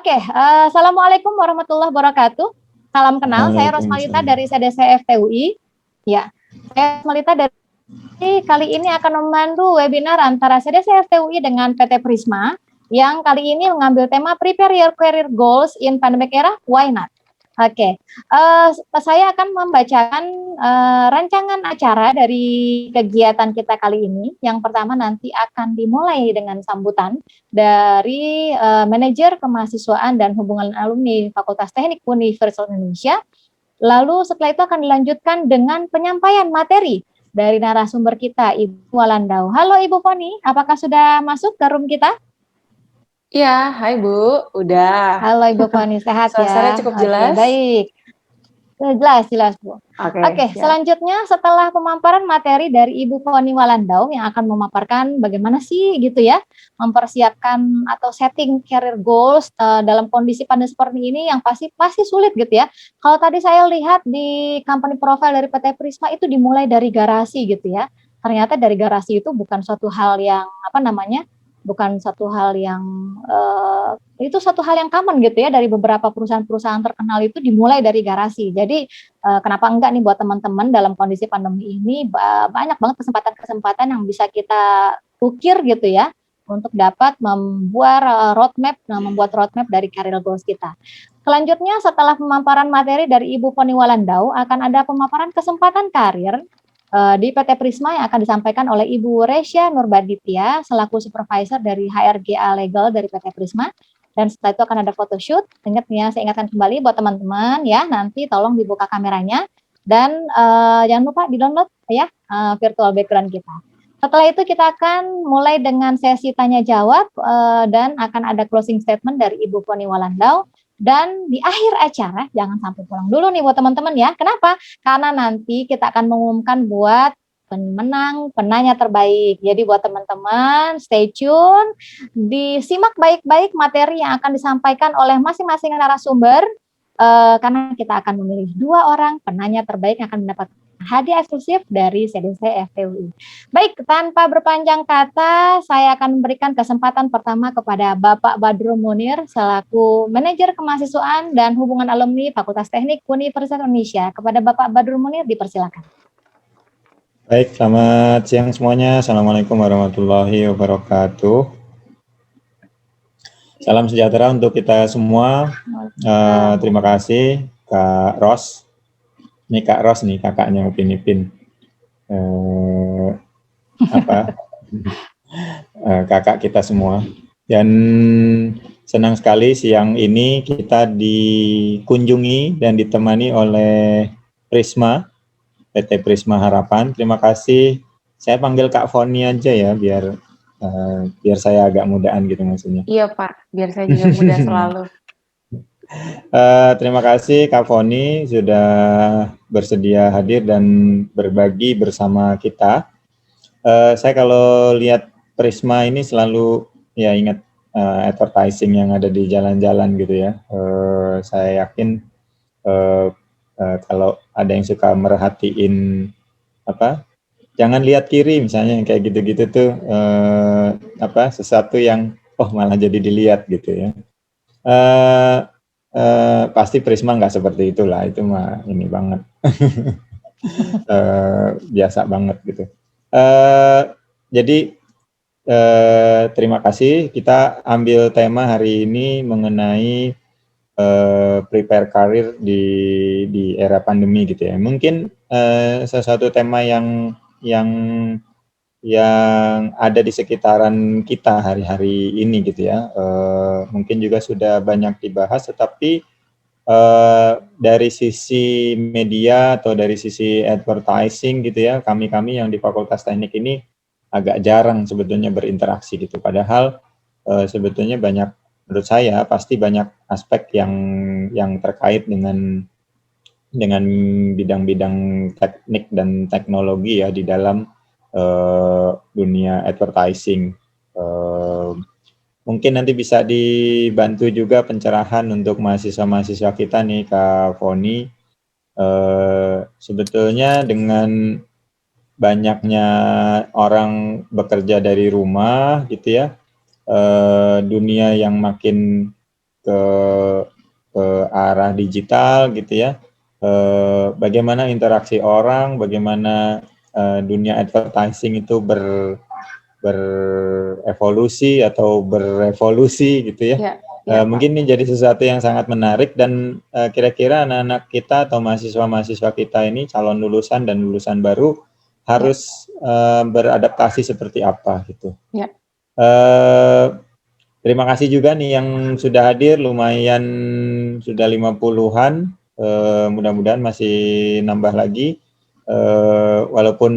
Oke, Assalamualaikum warahmatullahi wabarakatuh. Salam kenal, saya Rosmalita dari CDC FTUI. Ya, saya Rosmalita dari kali ini akan memandu webinar antara CDC FTUI dengan PT Prisma yang kali ini mengambil tema Prepare Your Career Goals in Pandemic Era, Why Not? Oke, saya akan membacakan rancangan acara dari kegiatan kita kali ini. Yang pertama nanti akan dimulai dengan sambutan dari manajer kemahasiswaan dan hubungan alumni Fakultas Teknik Universitas Indonesia. Lalu setelah itu akan dilanjutkan dengan penyampaian materi dari narasumber kita, Ibu Walandau. Halo Ibu Foni, apakah sudah masuk ke room kita? Iya, hai Bu, udah. Halo Ibu Foni, sehat ya? Suaranya cukup jelas? Baik. Jelas Bu. Oke, selanjutnya setelah pemaparan materi dari Ibu Foni Walandau yang akan memaparkan bagaimana sih gitu ya mempersiapkan atau setting career goals dalam kondisi pandemi seperti ini yang pasti sulit gitu ya. Kalau tadi saya lihat di company profile dari PT Prisma itu dimulai dari garasi gitu ya. Ternyata dari garasi itu bukan suatu hal yang bukan satu hal yang itu satu hal yang common gitu ya, dari beberapa perusahaan-perusahaan terkenal itu dimulai dari garasi. Jadi kenapa enggak nih buat teman-teman dalam kondisi pandemi ini banyak banget kesempatan-kesempatan yang bisa kita ukir gitu ya untuk dapat membuat roadmap dari career goals kita. Selanjutnya setelah pemaparan materi dari Ibu Foni Walandau akan ada pemaparan kesempatan karir di PT Prisma yang akan disampaikan oleh Ibu Resya Nurbaditya selaku supervisor dari HRGA Legal dari PT Prisma. Dan setelah itu akan ada photoshoot. Saya ingatkan kembali buat teman-teman ya, nanti tolong dibuka kameranya dan jangan lupa di-download ya virtual background kita. Setelah itu kita akan mulai dengan sesi tanya jawab dan akan ada closing statement dari Ibu Foni Walandau. Dan di akhir acara, jangan sampai pulang dulu nih buat teman-teman ya. Kenapa? Karena nanti kita akan mengumumkan buat pemenang penanya terbaik. Jadi buat teman-teman stay tune, disimak baik-baik materi yang akan disampaikan oleh masing-masing narasumber karena kita akan memilih 2 orang penanya terbaik yang akan mendapatkan hadiah eksklusif dari CDC FTUI. Baik, tanpa berpanjang kata, saya akan memberikan kesempatan pertama kepada Bapak Badrul Munir selaku manajer kemahasiswaan dan hubungan alumni Fakultas Teknik Universitas Indonesia. Kepada Bapak Badrul Munir dipersilakan. Baik, selamat siang semuanya. Assalamualaikum warahmatullahi wabarakatuh. Salam sejahtera untuk kita semua. Terima kasih Kak Ros. Ini Kak Ros nih, kakaknya Upin Ipin. Kakak kita semua. Dan senang sekali siang ini kita dikunjungi dan ditemani oleh Prisma, PT Prisma Harapan. Terima kasih. Saya panggil Kak Foni aja ya, biar saya agak mudaan gitu maksudnya. Iya Pak, biar saya juga muda selalu. Terima kasih Kak Foni sudah bersedia hadir dan berbagi bersama kita. Saya kalau lihat Prisma ini selalu ya ingat advertising yang ada di jalan-jalan gitu ya. Saya yakin kalau ada yang suka merhatiin jangan lihat kiri misalnya yang kayak gitu-gitu tuh sesuatu yang malah jadi dilihat gitu ya. Pasti Prisma nggak seperti itulah, itu mah ini banget biasa banget gitu. Jadi terima kasih. Kita ambil tema hari ini mengenai prepare karir di era pandemi gitu ya. Mungkin sesuatu tema yang ada di sekitaran kita hari-hari ini gitu ya. Mungkin juga sudah banyak dibahas, tetapi dari sisi media atau dari sisi advertising gitu ya, kami yang di Fakultas Teknik ini agak jarang sebetulnya berinteraksi gitu. Padahal sebetulnya menurut saya pasti banyak aspek yang terkait dengan bidang-bidang teknik dan teknologi ya di dalam dunia advertising. Mungkin nanti bisa dibantu juga pencerahan untuk mahasiswa-mahasiswa kita nih Kak Foni. Sebetulnya dengan banyaknya orang bekerja dari rumah gitu ya, dunia yang makin ke arah digital gitu ya. Bagaimana interaksi orang, bagaimana dunia advertising itu berevolusi atau berevolusi gitu ya. Mungkin ini jadi sesuatu yang sangat menarik dan kira-kira anak-anak kita atau mahasiswa-mahasiswa kita ini calon lulusan dan lulusan baru harus beradaptasi seperti apa gitu. Terima kasih juga nih yang sudah hadir, lumayan sudah 50-an, mudah-mudahan masih nambah lagi, walaupun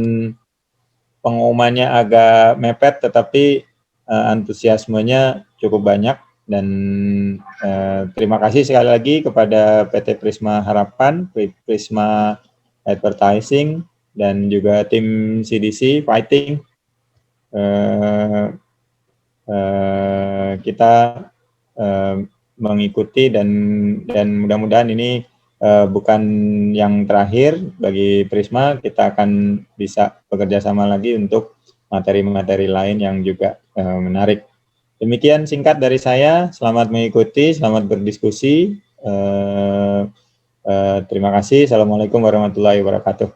pengumumannya agak mepet tetapi antusiasmenya cukup banyak. Dan terima kasih sekali lagi kepada PT Prisma Harapan, Prisma Advertising, dan juga tim CDC Fighting. Kita mengikuti dan mudah-mudahan ini bukan yang terakhir bagi Prisma. Kita akan bisa bekerja sama lagi untuk materi-materi lain yang juga menarik. Demikian singkat dari saya, selamat mengikuti, selamat berdiskusi. Terima kasih. Assalamualaikum warahmatullahi wabarakatuh.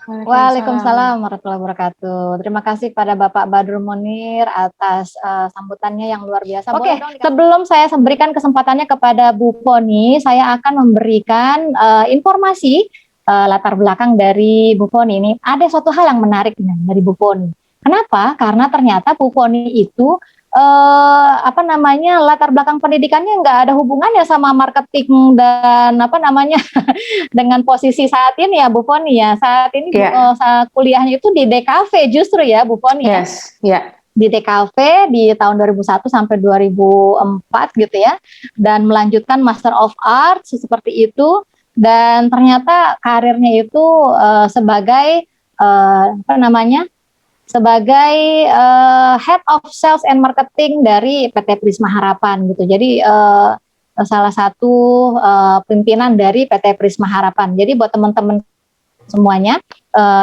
Waalaikumsalam warahmatullahi wabarakatuh. Terima kasih kepada Bapak Badrul Munir atas sambutannya yang luar biasa. Oke, sebelum saya berikan kesempatannya kepada Bu Poni, saya akan memberikan informasi latar belakang dari Bu Poni ini. Ada suatu hal yang menarik dari Bu Poni. Kenapa? Karena ternyata Bu Poni itu latar belakang pendidikannya nggak ada hubungannya sama marketing dan dengan posisi saat ini ya Bu Poni ya. Saat ini saat kuliahnya itu di DKV justru ya Bu Poni. Di DKV di tahun 2001 sampai 2004 gitu ya, dan melanjutkan Master of Arts seperti itu, dan ternyata karirnya itu sebagai Head of Sales and Marketing dari PT Prisma Harapan gitu. Jadi salah satu pimpinan dari PT Prisma Harapan. Jadi buat teman-teman semuanya,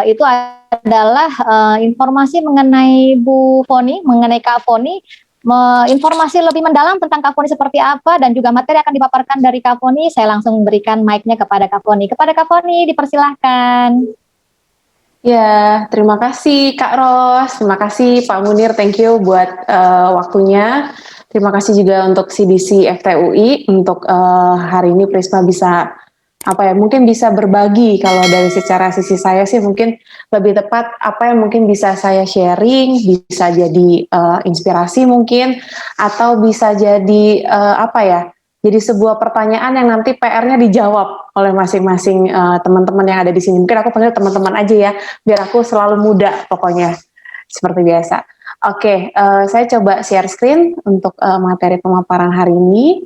itu adalah informasi mengenai Bu Poni, mengenai Kak Poni, informasi lebih mendalam tentang Kak Poni seperti apa, dan juga materi akan dipaparkan dari Kak Poni. Saya langsung berikan mic-nya kepada Kak Poni. Kepada Kak Poni, dipersilahkan. Ya, terima kasih Kak Ros, terima kasih Pak Munir, thank you buat waktunya. Terima kasih juga untuk CDC FTUI untuk hari ini Prisma bisa mungkin bisa berbagi. Kalau dari secara sisi saya sih mungkin lebih tepat apa yang mungkin bisa saya sharing, bisa jadi inspirasi mungkin, atau bisa jadi jadi sebuah pertanyaan yang nanti PR-nya dijawab oleh masing-masing teman-teman yang ada di sini. Mungkin aku panggil teman-teman aja ya, biar aku selalu muda pokoknya, seperti biasa. Oke, saya coba share screen untuk materi pemaparan hari ini.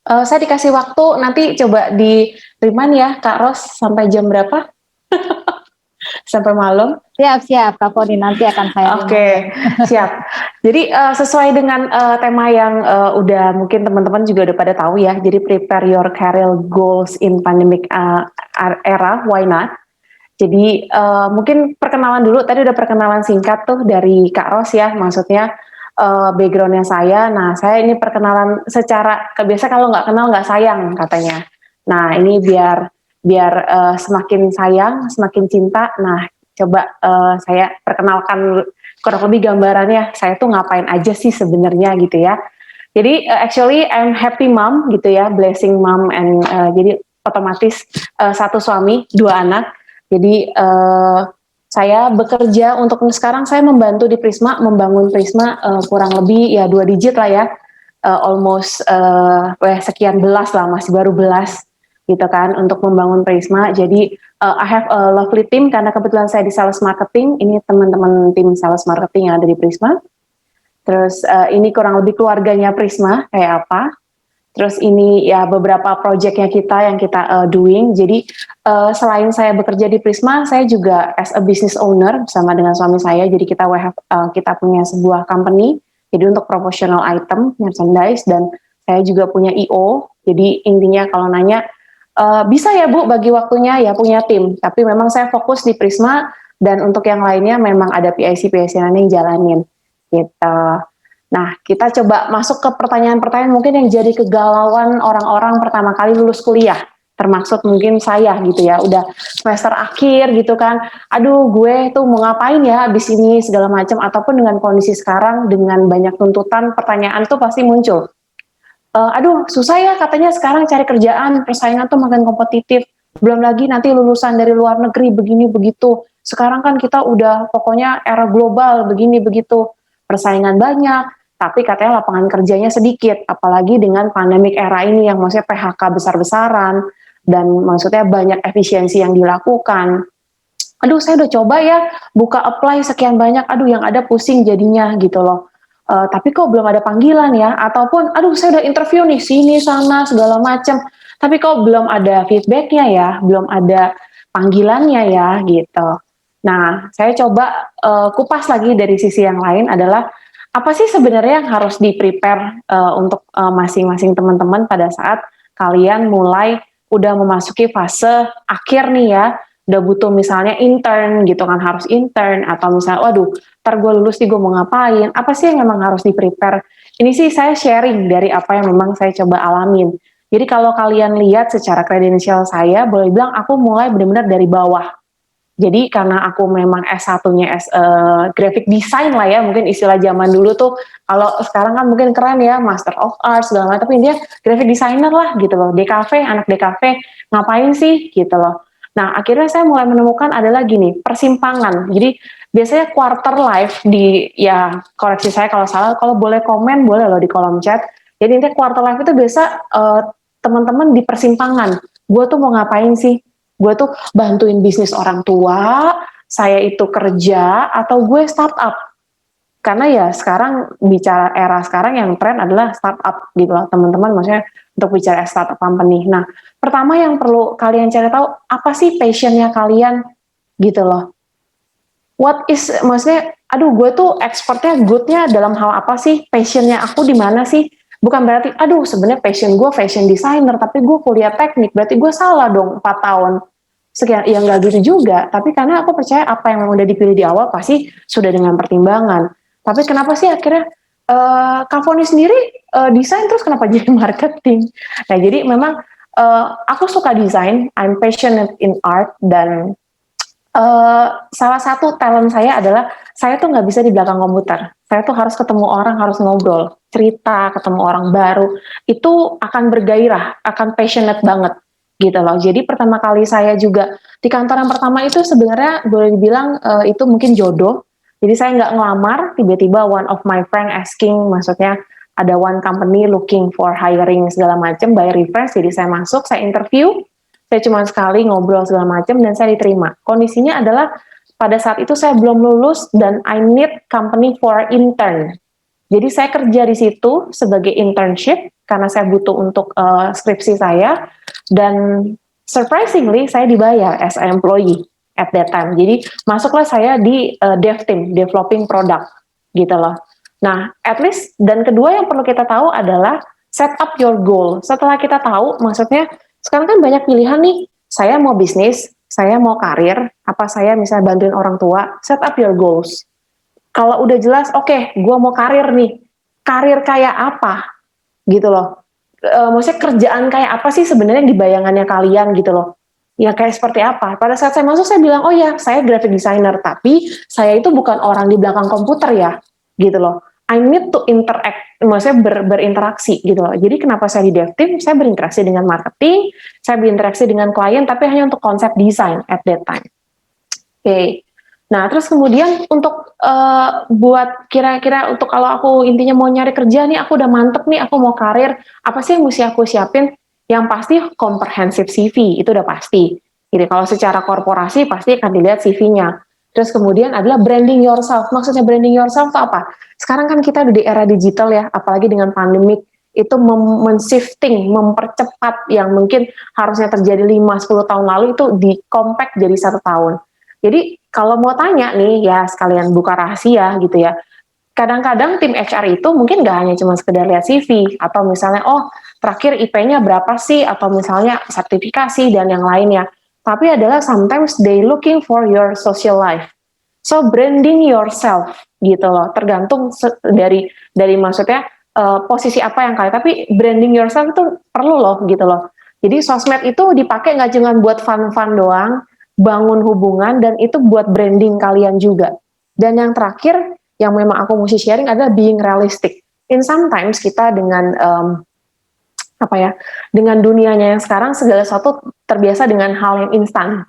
Saya dikasih waktu, nanti coba di remind ya Kak Ros, sampai jam berapa? Sampai malam? Siap, Kak Poni, nanti akan saya Oke, siap. Jadi sesuai dengan tema yang udah mungkin teman-teman juga udah pada tahu ya, jadi prepare your career goals in pandemic era, why not? Jadi mungkin perkenalan dulu, tadi udah perkenalan singkat tuh dari Kak Ros ya, maksudnya backgroundnya saya. Nah, saya ini perkenalan secara kebiasa, kalau nggak kenal nggak sayang katanya. Nah, ini biar semakin sayang, semakin cinta. Nah, coba saya perkenalkan kurang lebih gambarannya, saya tuh ngapain aja sih sebenarnya gitu ya. Jadi actually I'm happy mom gitu ya, blessing mom, and jadi otomatis satu suami, 2 anak. Jadi saya bekerja untuk sekarang, saya membantu di Prisma, membangun Prisma kurang lebih ya 2 digit lah ya, almost sekian belas lah, masih baru belas gitu kan, untuk membangun Prisma. Jadi I have a lovely team, karena kebetulan saya di sales marketing, ini teman-teman tim sales marketing yang ada di Prisma. Terus ini kurang lebih keluarganya Prisma kayak apa. Terus ini ya beberapa projectnya kita yang kita doing. Jadi selain saya bekerja di Prisma, saya juga as a business owner bersama dengan suami saya. Jadi kita punya sebuah company, jadi untuk promotional item, merchandise, dan saya juga punya IO. Jadi intinya kalau nanya, bisa ya Bu bagi waktunya, ya punya tim. Tapi memang saya fokus di Prisma, dan untuk yang lainnya memang ada PIC lain yang jalanin gitu. Nah, kita coba masuk ke pertanyaan-pertanyaan mungkin yang jadi kegalauan orang-orang pertama kali lulus kuliah, termasuk mungkin saya gitu ya, udah semester akhir gitu kan, aduh gue tuh mau ngapain ya abis ini segala macam, ataupun dengan kondisi sekarang dengan banyak tuntutan, pertanyaan tuh pasti muncul. Aduh susah ya katanya sekarang cari kerjaan, persaingan tuh makin kompetitif, belum lagi nanti lulusan dari luar negeri begini begitu, sekarang kan kita udah pokoknya era global begini begitu, persaingan banyak, tapi katanya lapangan kerjanya sedikit, apalagi dengan pandemik era ini yang maksudnya PHK besar-besaran, dan maksudnya banyak efisiensi yang dilakukan. Aduh saya udah coba ya buka apply sekian banyak, aduh yang ada pusing jadinya gitu loh. Tapi kok belum ada panggilan ya, ataupun aduh saya udah interview nih sini sana segala macam, tapi kok belum ada feedbacknya ya, belum ada panggilannya ya gitu. Nah saya coba kupas lagi dari sisi yang lain adalah apa sih sebenarnya yang harus di prepare untuk masing-masing teman-teman pada saat kalian mulai udah memasuki fase akhir nih ya, udah butuh misalnya intern gitu kan, harus intern, atau misalnya waduh ntar gue lulus nih gue mau ngapain, apa sih yang memang harus di prepare. Ini sih saya sharing dari apa yang memang saya coba alamin. Jadi kalau kalian lihat secara kredensial saya, boleh bilang aku mulai benar-benar dari bawah. Jadi karena aku memang S1-nya graphic design lah ya, mungkin istilah zaman dulu tuh, kalau sekarang kan mungkin keren ya, Master of Arts segala macam, tapi dia graphic designer lah gitu loh, DKV, anak DKV, ngapain sih gitu loh. Nah akhirnya saya mulai menemukan adalah gini, persimpangan. Jadi biasanya quarter life di, ya koreksi saya kalau salah, kalau boleh komen boleh loh di kolom chat. Jadi intinya quarter life itu biasa teman-teman di persimpangan, gue tuh mau ngapain sih? Gue tuh bantuin bisnis orang tua, saya itu kerja, atau gue startup. Karena ya sekarang bicara era sekarang yang tren adalah startup gitu loh teman-teman, maksudnya untuk bicara startup company. Nah pertama yang perlu kalian cari tahu, apa sih passionnya kalian gitu loh. What is, maksudnya aduh gue tuh expertnya goodnya dalam hal apa sih, passionnya aku di mana sih. Bukan berarti aduh sebenarnya passion gue fashion designer tapi gue kuliah teknik, berarti gue salah dong 4 tahun sekian. Ya nggak gitu juga, tapi karena aku percaya apa yang udah dipilih di awal pasti sudah dengan pertimbangan. Tapi kenapa sih akhirnya Kak Foni sendiri desain terus kenapa jadi marketing? Nah jadi memang aku suka desain, I'm passionate in art, dan salah satu talent saya adalah saya tuh nggak bisa di belakang komputer. Saya tuh harus ketemu orang, harus ngobrol, cerita, ketemu orang baru. Itu akan bergairah, akan passionate banget gitu loh. Jadi pertama kali saya juga di kantor yang pertama itu sebenarnya boleh dibilang itu mungkin jodoh. Jadi saya nggak ngelamar, tiba-tiba one of my friend asking, maksudnya ada one company looking for hiring segala macam by reference. Jadi saya masuk, saya interview. Saya cuma sekali ngobrol segala macam dan saya diterima. Kondisinya adalah pada saat itu saya belum lulus dan I need company for intern. Jadi saya kerja di situ sebagai internship karena saya butuh untuk skripsi saya, dan surprisingly saya dibayar as an employee at that time. Jadi masuklah saya di dev team, developing product gitu loh. Nah, at least, dan kedua yang perlu kita tahu adalah set up your goal. Setelah kita tahu, maksudnya sekarang kan banyak pilihan nih, saya mau bisnis, saya mau karir, apa saya misalnya bantuin orang tua, set up your goals. Kalau udah jelas, oke, gue mau karir nih, karir kayak apa, gitu loh. Maksudnya kerjaan kayak apa sih sebenarnya di bayangannya kalian gitu loh. Ya kayak seperti apa. Pada saat saya masuk saya bilang, oh ya saya graphic designer, tapi saya itu bukan orang di belakang komputer ya, gitu loh. I need to interact, maksudnya berinteraksi gitu loh. Jadi kenapa saya di dev team, saya berinteraksi dengan marketing, saya berinteraksi dengan klien, tapi hanya untuk konsep desain at that time. Oke. Nah, terus kemudian untuk buat kira-kira untuk kalau aku intinya mau nyari kerja nih, aku udah mantep nih, aku mau karir, apa sih yang mesti aku siapin? Yang pasti comprehensive CV, itu udah pasti. Jadi kalau secara korporasi pasti akan dilihat CV-nya. Terus kemudian adalah branding yourself. Maksudnya branding yourself itu apa? Sekarang kan kita udah di era digital ya, apalagi dengan pandemik, itu men-shifting, mempercepat yang mungkin harusnya terjadi 5-10 tahun lalu itu di compact jadi 1 tahun. Jadi kalau mau tanya nih ya sekalian buka rahasia gitu ya. Kadang-kadang tim HR itu mungkin nggak hanya cuma sekedar lihat CV atau misalnya oh terakhir IP-nya berapa sih atau misalnya sertifikasi dan yang lainnya. Tapi adalah sometimes they looking for your social life. So branding yourself gitu loh, tergantung dari maksudnya posisi apa yang kalian, tapi branding yourself itu perlu loh gitu loh. Jadi sosmed itu dipakai nggak cuma buat fun-fun doang, bangun hubungan, dan itu buat branding kalian juga. Dan yang terakhir, yang memang aku mesti sharing adalah being realistic. In sometimes kita dengan dengan dunianya yang sekarang segala sesuatu terbiasa dengan hal yang instan.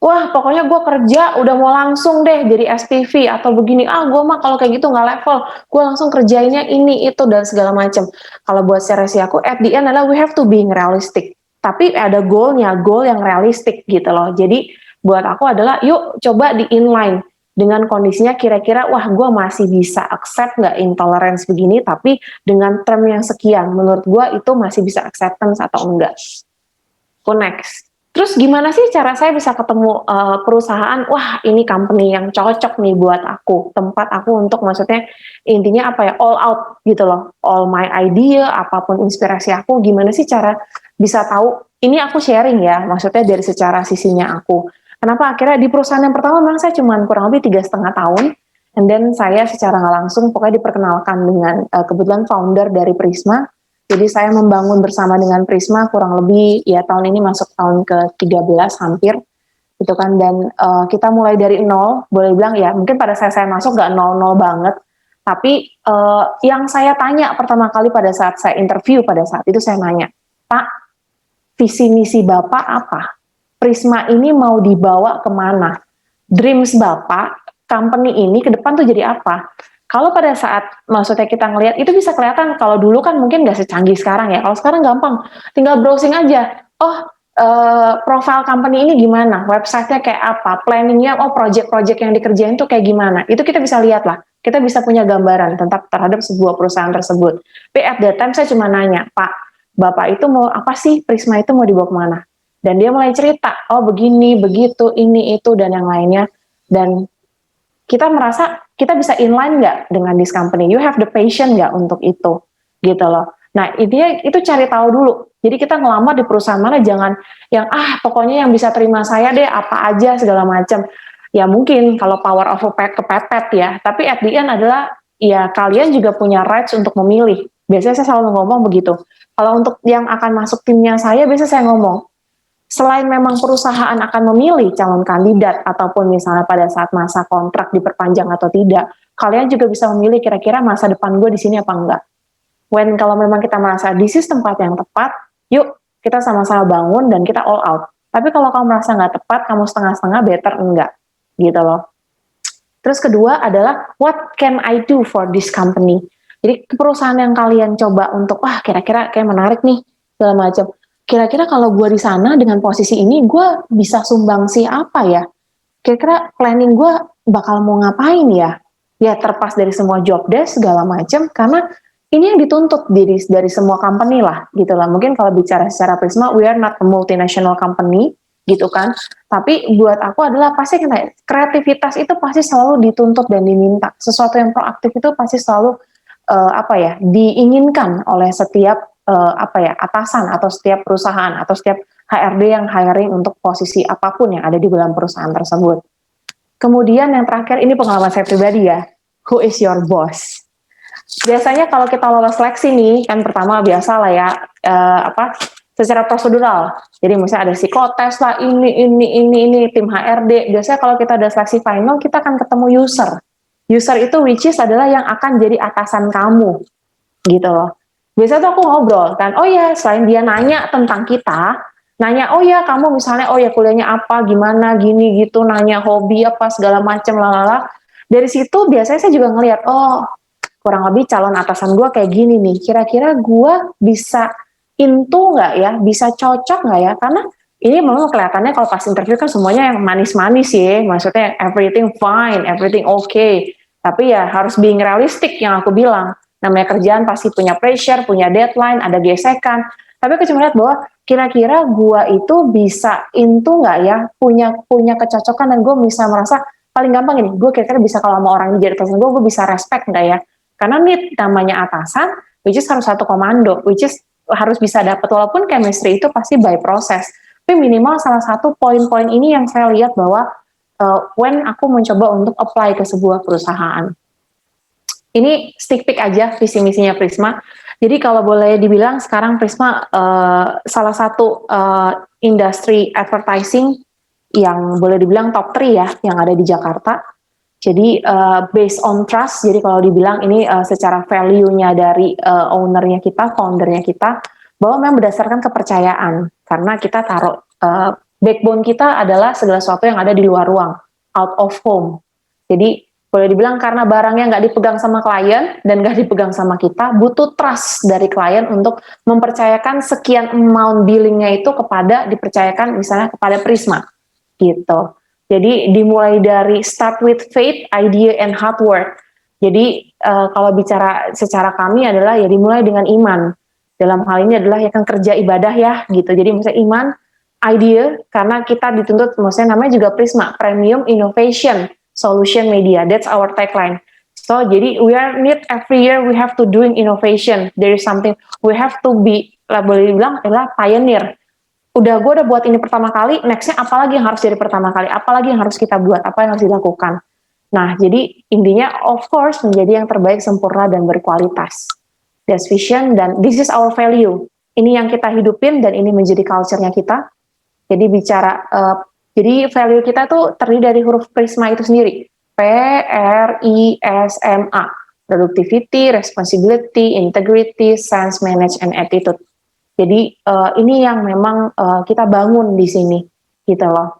Wah, pokoknya gue kerja udah mau langsung deh jadi SPV atau begini. Gue mah kalau kayak gitu nggak level. Gue langsung kerjainnya ini itu dan segala macam. Kalau buat seresi aku, at the end adalah we have to being realistic. Tapi ada goalnya, goal yang realistic gitu loh. Jadi buat aku adalah yuk coba di inline dengan kondisinya kira-kira wah gue masih bisa accept nggak intolerance begini, tapi dengan term yang sekian menurut gue itu masih bisa acceptance atau enggak. Next. Terus gimana sih cara saya bisa ketemu perusahaan, wah ini company yang cocok nih buat aku, tempat aku untuk maksudnya intinya all out gitu loh, all my idea, apapun inspirasi aku, gimana sih cara bisa tahu, ini aku sharing ya, maksudnya dari secara sisinya aku. Kenapa akhirnya di perusahaan yang pertama memang saya cuma kurang lebih 3,5 tahun, and then saya secara nggak langsung pokoknya diperkenalkan dengan kebetulan founder dari Prisma. Jadi saya membangun bersama dengan Prisma kurang lebih ya tahun ini masuk tahun ke-13 hampir gitu kan, dan kita mulai dari nol, boleh bilang ya mungkin pada saya masuk gak nol-nol banget, tapi yang saya tanya pertama kali pada saat saya interview pada saat itu saya nanya, Pak, visi misi Bapak apa? Prisma ini mau dibawa kemana? Dreams Bapak, company ini ke depan tuh jadi apa? Kalau pada saat maksudnya kita ngelihat itu bisa kelihatan, kalau dulu kan mungkin nggak secanggih sekarang ya. Kalau sekarang gampang, tinggal browsing aja. Profile company ini gimana, websitenya kayak apa, planningnya, project-project yang dikerjain tuh kayak gimana. Itu kita bisa lihat lah. Kita bisa punya gambaran terhadap sebuah perusahaan tersebut. Tapi at that time saya cuma nanya, Pak, Bapak itu mau apa sih, Prisma itu mau dibawa kemana? Dan dia mulai cerita, begini, begitu, ini, itu, dan yang lainnya. Dan kita merasa kita bisa inline nggak dengan this company, you have the passion nggak untuk itu, gitu loh. Nah intinya itu cari tahu dulu. Jadi kita ngelamar di perusahaan mana, jangan yang pokoknya yang bisa terima saya deh apa aja segala macam. Ya mungkin kalau power of kepepet ya, tapi at the end adalah ya kalian juga punya rights untuk memilih. Biasanya saya selalu ngomong begitu. Kalau untuk yang akan masuk timnya saya, biasanya saya ngomong, selain memang perusahaan akan memilih calon kandidat ataupun misalnya pada saat masa kontrak diperpanjang atau tidak, kalian juga bisa memilih kira-kira masa depan gue di sini apa enggak. Kalau memang kita merasa di tempat yang tepat, yuk kita sama-sama bangun dan kita all out. Tapi kalau kamu merasa nggak tepat, kamu setengah-setengah, better enggak, gitu loh. Terus kedua adalah what can I do for this company? Jadi perusahaan yang kalian coba untuk kira-kira kayak menarik nih segala macam. Kira-kira kalau gue di sana dengan posisi ini, gue bisa sumbangsi apa ya? Kira-kira planning gue bakal mau ngapain ya? Ya terpas dari semua job desk segala macam, karena ini yang dituntut dari semua company lah, gitu lah. Mungkin kalau bicara secara Prisma, we are not a multinational company, gitu kan. Tapi buat aku adalah pasti kreativitas itu pasti selalu dituntut dan diminta. Sesuatu yang proaktif itu pasti selalu diinginkan oleh setiap atasan atau setiap perusahaan atau setiap HRD yang hiring untuk posisi apapun yang ada di dalam perusahaan tersebut. Kemudian yang terakhir, ini pengalaman saya pribadi ya, who is your boss? Biasanya kalau kita lolos seleksi nih, kan pertama biasa lah ya, secara prosedural. Jadi misalnya ada psikotes lah, ini tim HRD. Biasanya kalau kita ada seleksi final, kita akan ketemu user. User itu which is adalah yang akan jadi atasan kamu, gitu loh. Biasanya tuh aku ngobrol kan, selain dia nanya tentang kita, nanya, kamu misalnya, kuliahnya apa, gimana, gini, gitu, nanya hobi apa, segala macam, lalala. Dari situ biasanya saya juga ngelihat, kurang lebih calon atasan gue kayak gini nih, kira-kira gue bisa into nggak ya, bisa cocok nggak ya, karena ini memang kelihatannya kalau pas interview kan semuanya yang manis-manis ya, maksudnya everything fine, everything okay, tapi ya harus being realistic yang aku bilang. Namanya kerjaan pasti punya pressure, punya deadline, ada gesekan. Tapi aku cuma lihat bahwa kira-kira gue itu bisa into nggak ya, punya kecocokan, dan gue bisa merasa paling gampang ini, gue kira-kira bisa kalau sama orang jadi atasan gue bisa respect nggak ya? Karena need namanya atasan, which is harus satu komando, which is harus bisa dapat, walaupun chemistry itu pasti by process. Tapi minimal salah satu poin-poin ini yang saya lihat bahwa when aku mencoba untuk apply ke sebuah perusahaan. Ini stick pick aja visi misinya Prisma. Jadi kalau boleh dibilang sekarang Prisma salah satu industri advertising yang boleh dibilang top 3 ya yang ada di Jakarta. Jadi based on trust. Jadi kalau dibilang ini secara value-nya dari ownernya kita, foundernya kita, bahwa memang berdasarkan kepercayaan. Karena kita taruh backbone kita adalah segala sesuatu yang ada di luar ruang, out of home. Jadi boleh dibilang karena barangnya nggak dipegang sama klien dan nggak dipegang sama kita, butuh trust dari klien untuk mempercayakan sekian amount billingnya itu dipercayakan misalnya kepada Prisma, gitu. Jadi dimulai dari start with faith, idea, and hard work. Jadi kalau bicara secara kami adalah ya dimulai dengan iman. Dalam hal ini adalah ya kan kerja ibadah ya, gitu. Jadi misalnya iman, idea, karena kita dituntut, maksudnya namanya juga Prisma, Premium Innovation Solution Media, that's our tagline. So jadi we are need every year we have to doing innovation. There is something we have to be, boleh dibilang adalah pioneer. Gue udah buat ini pertama kali, nextnya apalagi yang harus jadi pertama kali, apalagi yang harus kita buat, apa yang harus dilakukan. Nah jadi intinya of course menjadi yang terbaik, sempurna dan berkualitas. That's vision dan this is our value. Ini yang kita hidupin dan ini menjadi culture-nya kita. Jadi jadi value kita tuh terdiri dari huruf Prisma itu sendiri. PRISMA. Productivity, responsibility, integrity, sense, manage, and attitude. Jadi ini yang memang kita bangun di sini, gitu loh.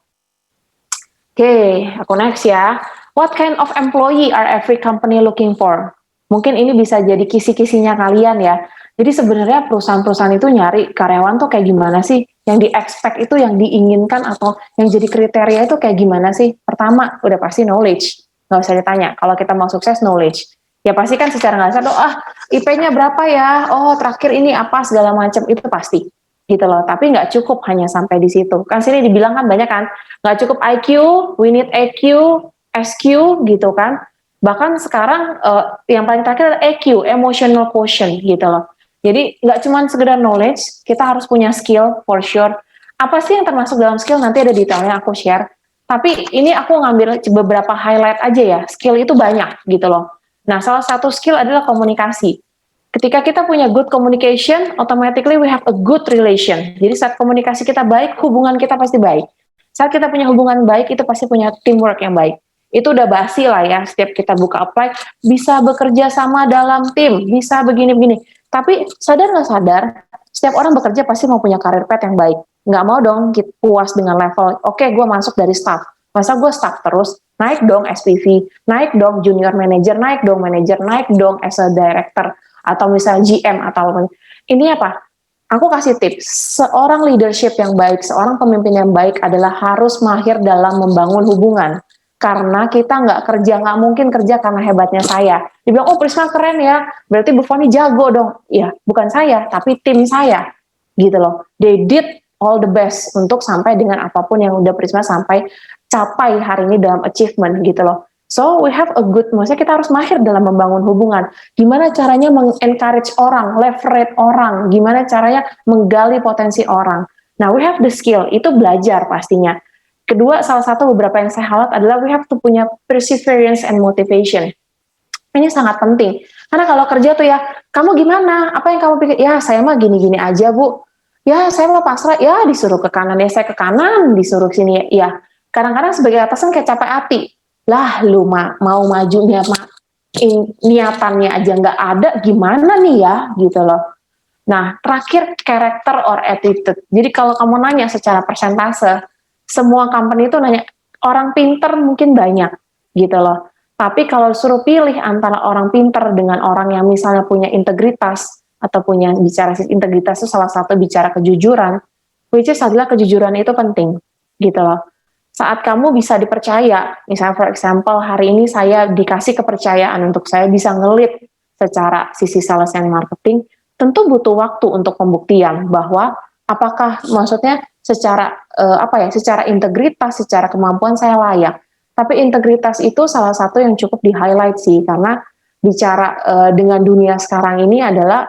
Oke, aku next ya. What kind of employee are every company looking for? Mungkin ini bisa jadi kisi-kisinya kalian ya. Jadi sebenarnya perusahaan-perusahaan itu nyari karyawan tuh kayak gimana sih? Yang di-expect itu, yang diinginkan atau yang jadi kriteria itu kayak gimana sih? Pertama, udah pasti knowledge. Nggak usah ditanya. Kalau kita mau sukses, knowledge. Ya pasti kan secara nggak sadar, IP-nya berapa ya? Oh, terakhir ini apa, segala macam. Itu pasti. Gitu loh. Tapi nggak cukup hanya sampai di situ. Kan sini dibilang kan banyak kan, nggak cukup IQ, we need EQ, SQ, gitu kan. Bahkan sekarang yang paling terakhir adalah EQ, emotional quotient, gitu loh. Jadi nggak cuma sekedar knowledge, kita harus punya skill for sure. Apa sih yang termasuk dalam skill? Nanti ada detailnya aku share. Tapi ini aku ngambil beberapa highlight aja ya. Skill itu banyak gitu loh. Nah, salah satu skill adalah komunikasi. Ketika kita punya good communication, automatically we have a good relation. Jadi saat komunikasi kita baik, hubungan kita pasti baik. Saat kita punya hubungan baik, itu pasti punya teamwork yang baik. Itu udah basi lah ya, setiap kita buka apply, bisa bekerja sama dalam tim, bisa begini-begini. Tapi sadar nggak sadar, setiap orang bekerja pasti mau punya karir path yang baik. Nggak mau dong kita puas dengan level, oke gue masuk dari staff, masa gue staff terus, naik dong SPV, naik dong junior manager, naik dong manager, naik dong as a director, atau misalnya GM, atau apa. Ini apa? Aku kasih tips, seorang leadership yang baik, seorang pemimpin yang baik adalah harus mahir dalam membangun hubungan. Karena kita nggak mungkin kerja karena hebatnya saya. Dibilang, oh Prisma keren ya, berarti Bu Foni jago dong. Ya, bukan saya, tapi tim saya. Gitu loh. They did all the best untuk sampai dengan apapun yang udah Prisma sampai capai hari ini dalam achievement gitu loh. So, we have a good, maksudnya kita harus mahir dalam membangun hubungan. Gimana caranya meng-encourage orang, leverage orang, gimana caranya menggali potensi orang. Nah, we have the skill, itu belajar pastinya. Kedua, salah satu beberapa yang saya highlight adalah we have to punya perseverance and motivation. Ini sangat penting. Karena kalau kerja tuh ya, kamu gimana? Apa yang kamu pikir? Ya, saya mah gini-gini aja, Bu. Ya, saya mah pasrah. Ya, disuruh ke kanan. Ya, saya ke kanan, disuruh ke sini. Ya, kadang-kadang sebagai atasan kayak capek hati. Lah, lu mau majunya, niatannya aja nggak ada, gimana nih ya? Gitu loh. Nah, terakhir, character or attitude. Jadi kalau kamu nanya secara persentase, semua company itu nanya, orang pinter mungkin banyak, gitu loh. Tapi kalau suruh pilih antara orang pinter dengan orang yang misalnya punya integritas, atau punya bicara integritas itu salah satu bicara kejujuran, which is adalah kejujuran itu penting, gitu loh. Saat kamu bisa dipercaya, misalnya for example, hari ini saya dikasih kepercayaan untuk saya bisa ngelit secara sisi sales and marketing, tentu butuh waktu untuk pembuktian bahwa apakah maksudnya secara secara integritas, secara kemampuan saya layak. Tapi integritas itu salah satu yang cukup di-highlight sih, karena bicara dengan dunia sekarang ini adalah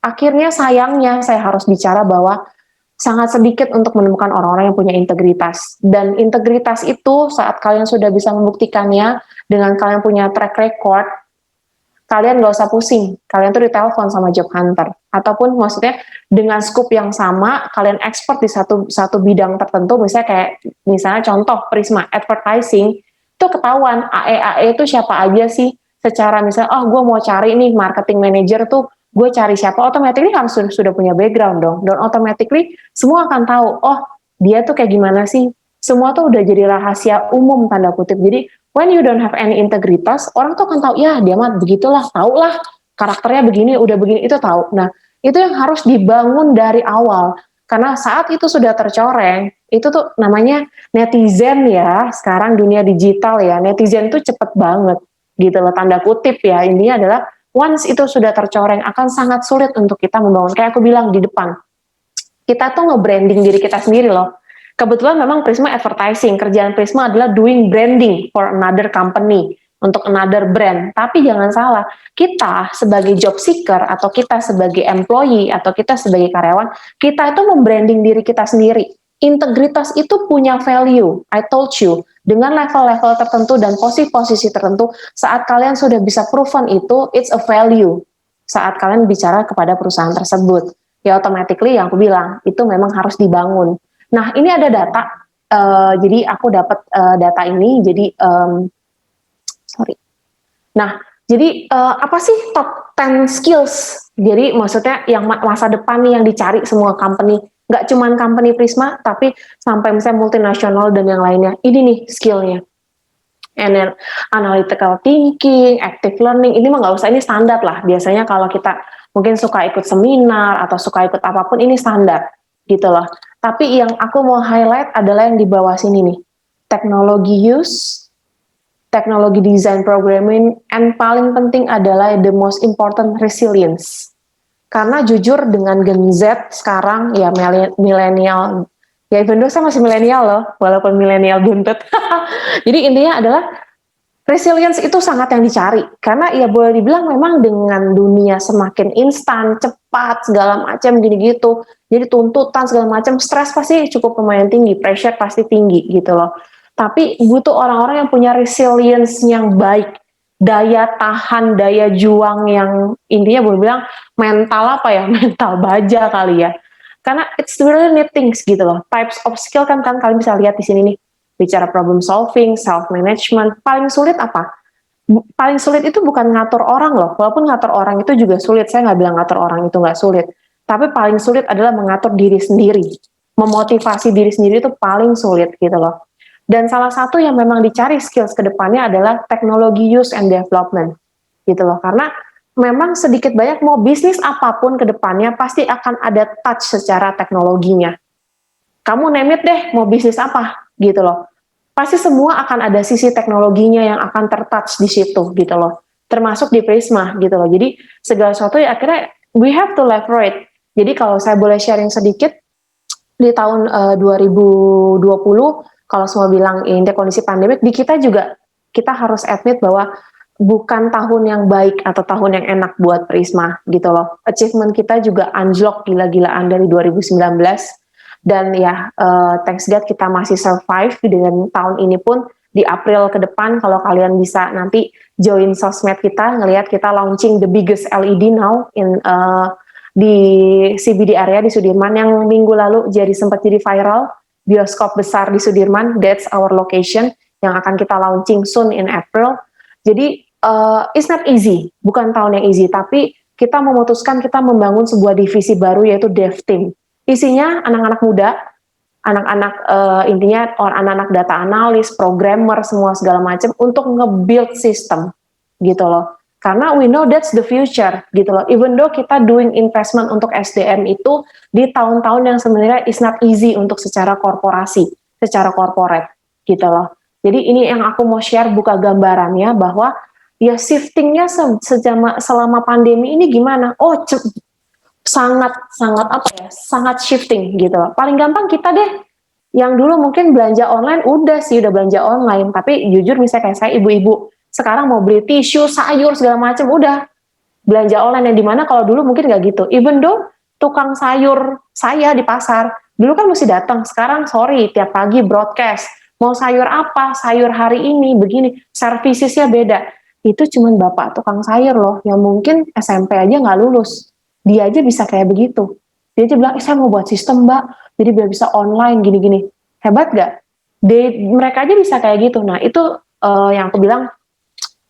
akhirnya sayangnya saya harus bicara bahwa sangat sedikit untuk menemukan orang-orang yang punya integritas. Dan integritas itu saat kalian sudah bisa membuktikannya dengan kalian punya track record, kalian nggak usah pusing. Kalian tuh ditelepon sama job hunter. Ataupun maksudnya dengan scope yang sama, kalian expert di satu bidang tertentu, misalnya contoh Prisma advertising, itu ketahuan AE itu siapa aja sih. Secara misalnya, gue mau cari nih marketing manager tuh, gue cari siapa, automatically harus sudah punya background dong, dan automatically semua akan tahu, oh dia tuh kayak gimana sih, semua tuh udah jadi rahasia umum tanda kutip. Jadi when you don't have any integritas, orang tuh akan tahu, ya dia mah begitulah, tau lah karakternya begini, udah begini, itu tahu. Nah itu yang harus dibangun dari awal, karena saat itu sudah tercoreng, itu tuh namanya netizen ya, sekarang dunia digital ya, netizen tuh cepet banget gitu loh, tanda kutip ya, intinya adalah once itu sudah tercoreng akan sangat sulit untuk kita membangun. Kayak aku bilang di depan, kita tuh nge-branding diri kita sendiri loh. Kebetulan memang Prisma advertising, kerjaan Prisma adalah doing branding for another company, untuk another brand. Tapi jangan salah, kita sebagai job seeker, atau kita sebagai employee, atau kita sebagai karyawan, kita itu membranding diri kita sendiri. Integritas itu punya value, I told you, dengan level-level tertentu dan posisi-posisi tertentu, saat kalian sudah bisa proven itu, it's a value, saat kalian bicara kepada perusahaan tersebut, ya automatically yang aku bilang, itu memang harus dibangun. Nah ini ada data, jadi aku dapat data ini, jadi, nah jadi apa sih top 10 skills, jadi maksudnya yang masa depan nih yang dicari semua company, nggak cuman company Prisma, tapi sampai misalnya multinasional dan yang lainnya. Ini nih skillnya. Analytical thinking, active learning, ini mah nggak usah, ini standar lah. Biasanya kalau kita mungkin suka ikut seminar atau suka ikut apapun, ini standar gitu loh. Tapi yang aku mau highlight adalah yang di bawah sini nih. Teknologi use, teknologi design programming, and paling penting adalah the most important resilience. Karena jujur dengan Gen Z sekarang, ya milenial, ya even though saya masih milenial loh, walaupun milenial buntut. Jadi intinya adalah resilience itu sangat yang dicari. Karena ya boleh dibilang memang dengan dunia semakin instan, cepat, segala macam gini gitu. Jadi tuntutan segala macam, stres pasti cukup lumayan tinggi, pressure pasti tinggi gitu loh. Tapi butuh orang-orang yang punya resilience yang baik, daya tahan, daya juang yang intinya boleh bilang mental apa ya, mental baja kali ya. Karena it's really need things gitu loh. Types of skill kan kalian bisa lihat di sini nih. Bicara problem solving, self management, paling sulit apa? Paling sulit itu bukan ngatur orang loh. Walaupun ngatur orang itu juga sulit. Saya nggak bilang ngatur orang itu nggak sulit. Tapi paling sulit adalah mengatur diri sendiri. Memotivasi diri sendiri itu paling sulit gitu loh. Dan salah satu yang memang dicari skills ke depannya adalah teknologi use and development, gitu loh. Karena memang sedikit banyak mau bisnis apapun ke depannya pasti akan ada touch secara teknologinya. Kamu name it deh, mau bisnis apa, gitu loh. Pasti semua akan ada sisi teknologinya yang akan tertouch di situ, gitu loh. Termasuk di Prisma, gitu loh. Jadi segala sesuatu ya akhirnya we have to leverage. Jadi kalau saya boleh sharing sedikit, di tahun 2020, kalau semua bilang ini kondisi pandemik, di kita juga kita harus admit bahwa bukan tahun yang baik atau tahun yang enak buat Prisma gitu loh. Achievement kita juga anjlok gila-gilaan dari 2019 dan ya thanks God kita masih survive dengan tahun ini pun. Di April ke depan kalau kalian bisa nanti join sosmed kita, ngelihat kita launching the biggest LED now in di CBD area di Sudirman yang minggu lalu sempat jadi viral. Bioskop besar di Sudirman, that's our location, yang akan kita launching soon in April. Jadi, it's not easy, bukan tahun yang easy, tapi kita memutuskan kita membangun sebuah divisi baru yaitu Dev Team. Isinya anak-anak muda, anak-anak intinya anak-anak data analis, programmer, semua segala macam untuk nge-build system, gitu loh. Karena we know that's the future, gitu loh. Even though kita doing investment untuk SDM itu di tahun-tahun yang sebenarnya is not easy untuk secara korporasi, secara corporate, gitu loh. Jadi ini yang aku mau share, buka gambarannya bahwa ya shiftingnya selama pandemi ini gimana? Oh, sangat shifting gitu loh. Paling gampang kita deh, yang dulu mungkin belanja online, udah belanja online, tapi jujur misalnya kayak saya ibu-ibu, sekarang mau beli tisu, sayur, segala macam, udah belanja online yang dimana kalau dulu mungkin nggak gitu. Even though tukang sayur saya di pasar Dulu kan mesti datang, sekarang sorry, tiap pagi broadcast. Mau sayur apa, sayur hari ini, begini, servicesnya beda. Itu cuman bapak tukang sayur loh, yang mungkin SMP aja nggak lulus. Dia aja bisa kayak begitu. Dia aja bilang, saya mau buat sistem mbak, jadi biar bisa online gini-gini. Hebat gak? Mereka aja bisa kayak gitu. Nah itu yang aku bilang,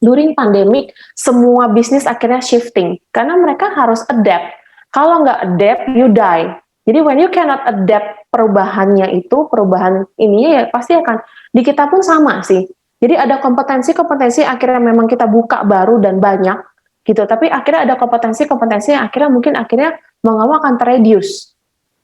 during pandemic, semua bisnis akhirnya shifting. Karena mereka harus adapt. Kalau nggak adapt, you die. Jadi when you cannot adapt perubahannya itu, perubahan ininya ya pasti akan, di kita pun sama sih. Jadi ada kompetensi-kompetensi akhirnya memang kita buka baru dan banyak gitu. Tapi akhirnya ada kompetensi-kompetensi yang akhirnya mau nggak mau akan terreduce.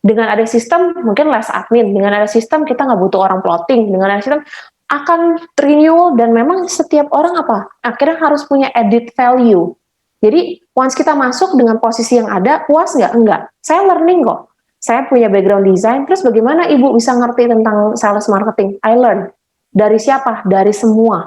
Dengan ada sistem mungkin less admin, dengan ada sistem kita nggak butuh orang plotting, dengan ada sistem akan renewal dan memang setiap orang akhirnya harus punya added value. Jadi once kita masuk dengan posisi yang ada, puas nggak? Enggak. Saya learning kok. Saya punya background design, terus bagaimana ibu bisa ngerti tentang sales marketing? I learn. Dari siapa? Dari semua.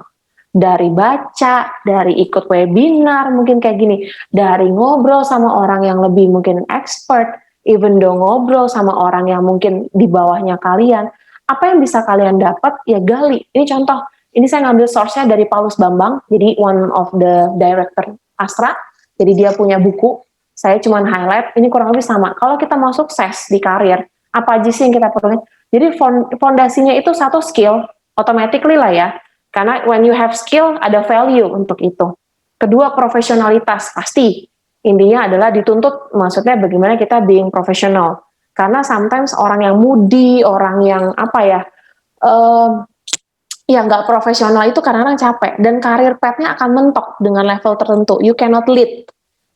Dari baca, dari ikut webinar mungkin kayak gini, dari ngobrol sama orang yang lebih mungkin expert, even though ngobrol sama orang yang mungkin di bawahnya kalian, apa yang bisa kalian dapat, ya gali. Ini contoh, ini saya ngambil source-nya dari Paulus Bambang, jadi one of the director Astra, jadi dia punya buku, saya cuma highlight, ini kurang lebih sama. Kalau kita mau sukses di karir, apa aja sih yang kita perlukan? Jadi fondasinya itu satu skill, automatically lah ya, karena when you have skill, ada value untuk itu. Kedua, profesionalitas, pasti. Intinya adalah dituntut, maksudnya bagaimana kita being professional. Karena sometimes orang yang moody, orang yang ya nggak profesional itu kadang-kadang capek. Dan karir path-nya akan mentok dengan level tertentu. You cannot lead.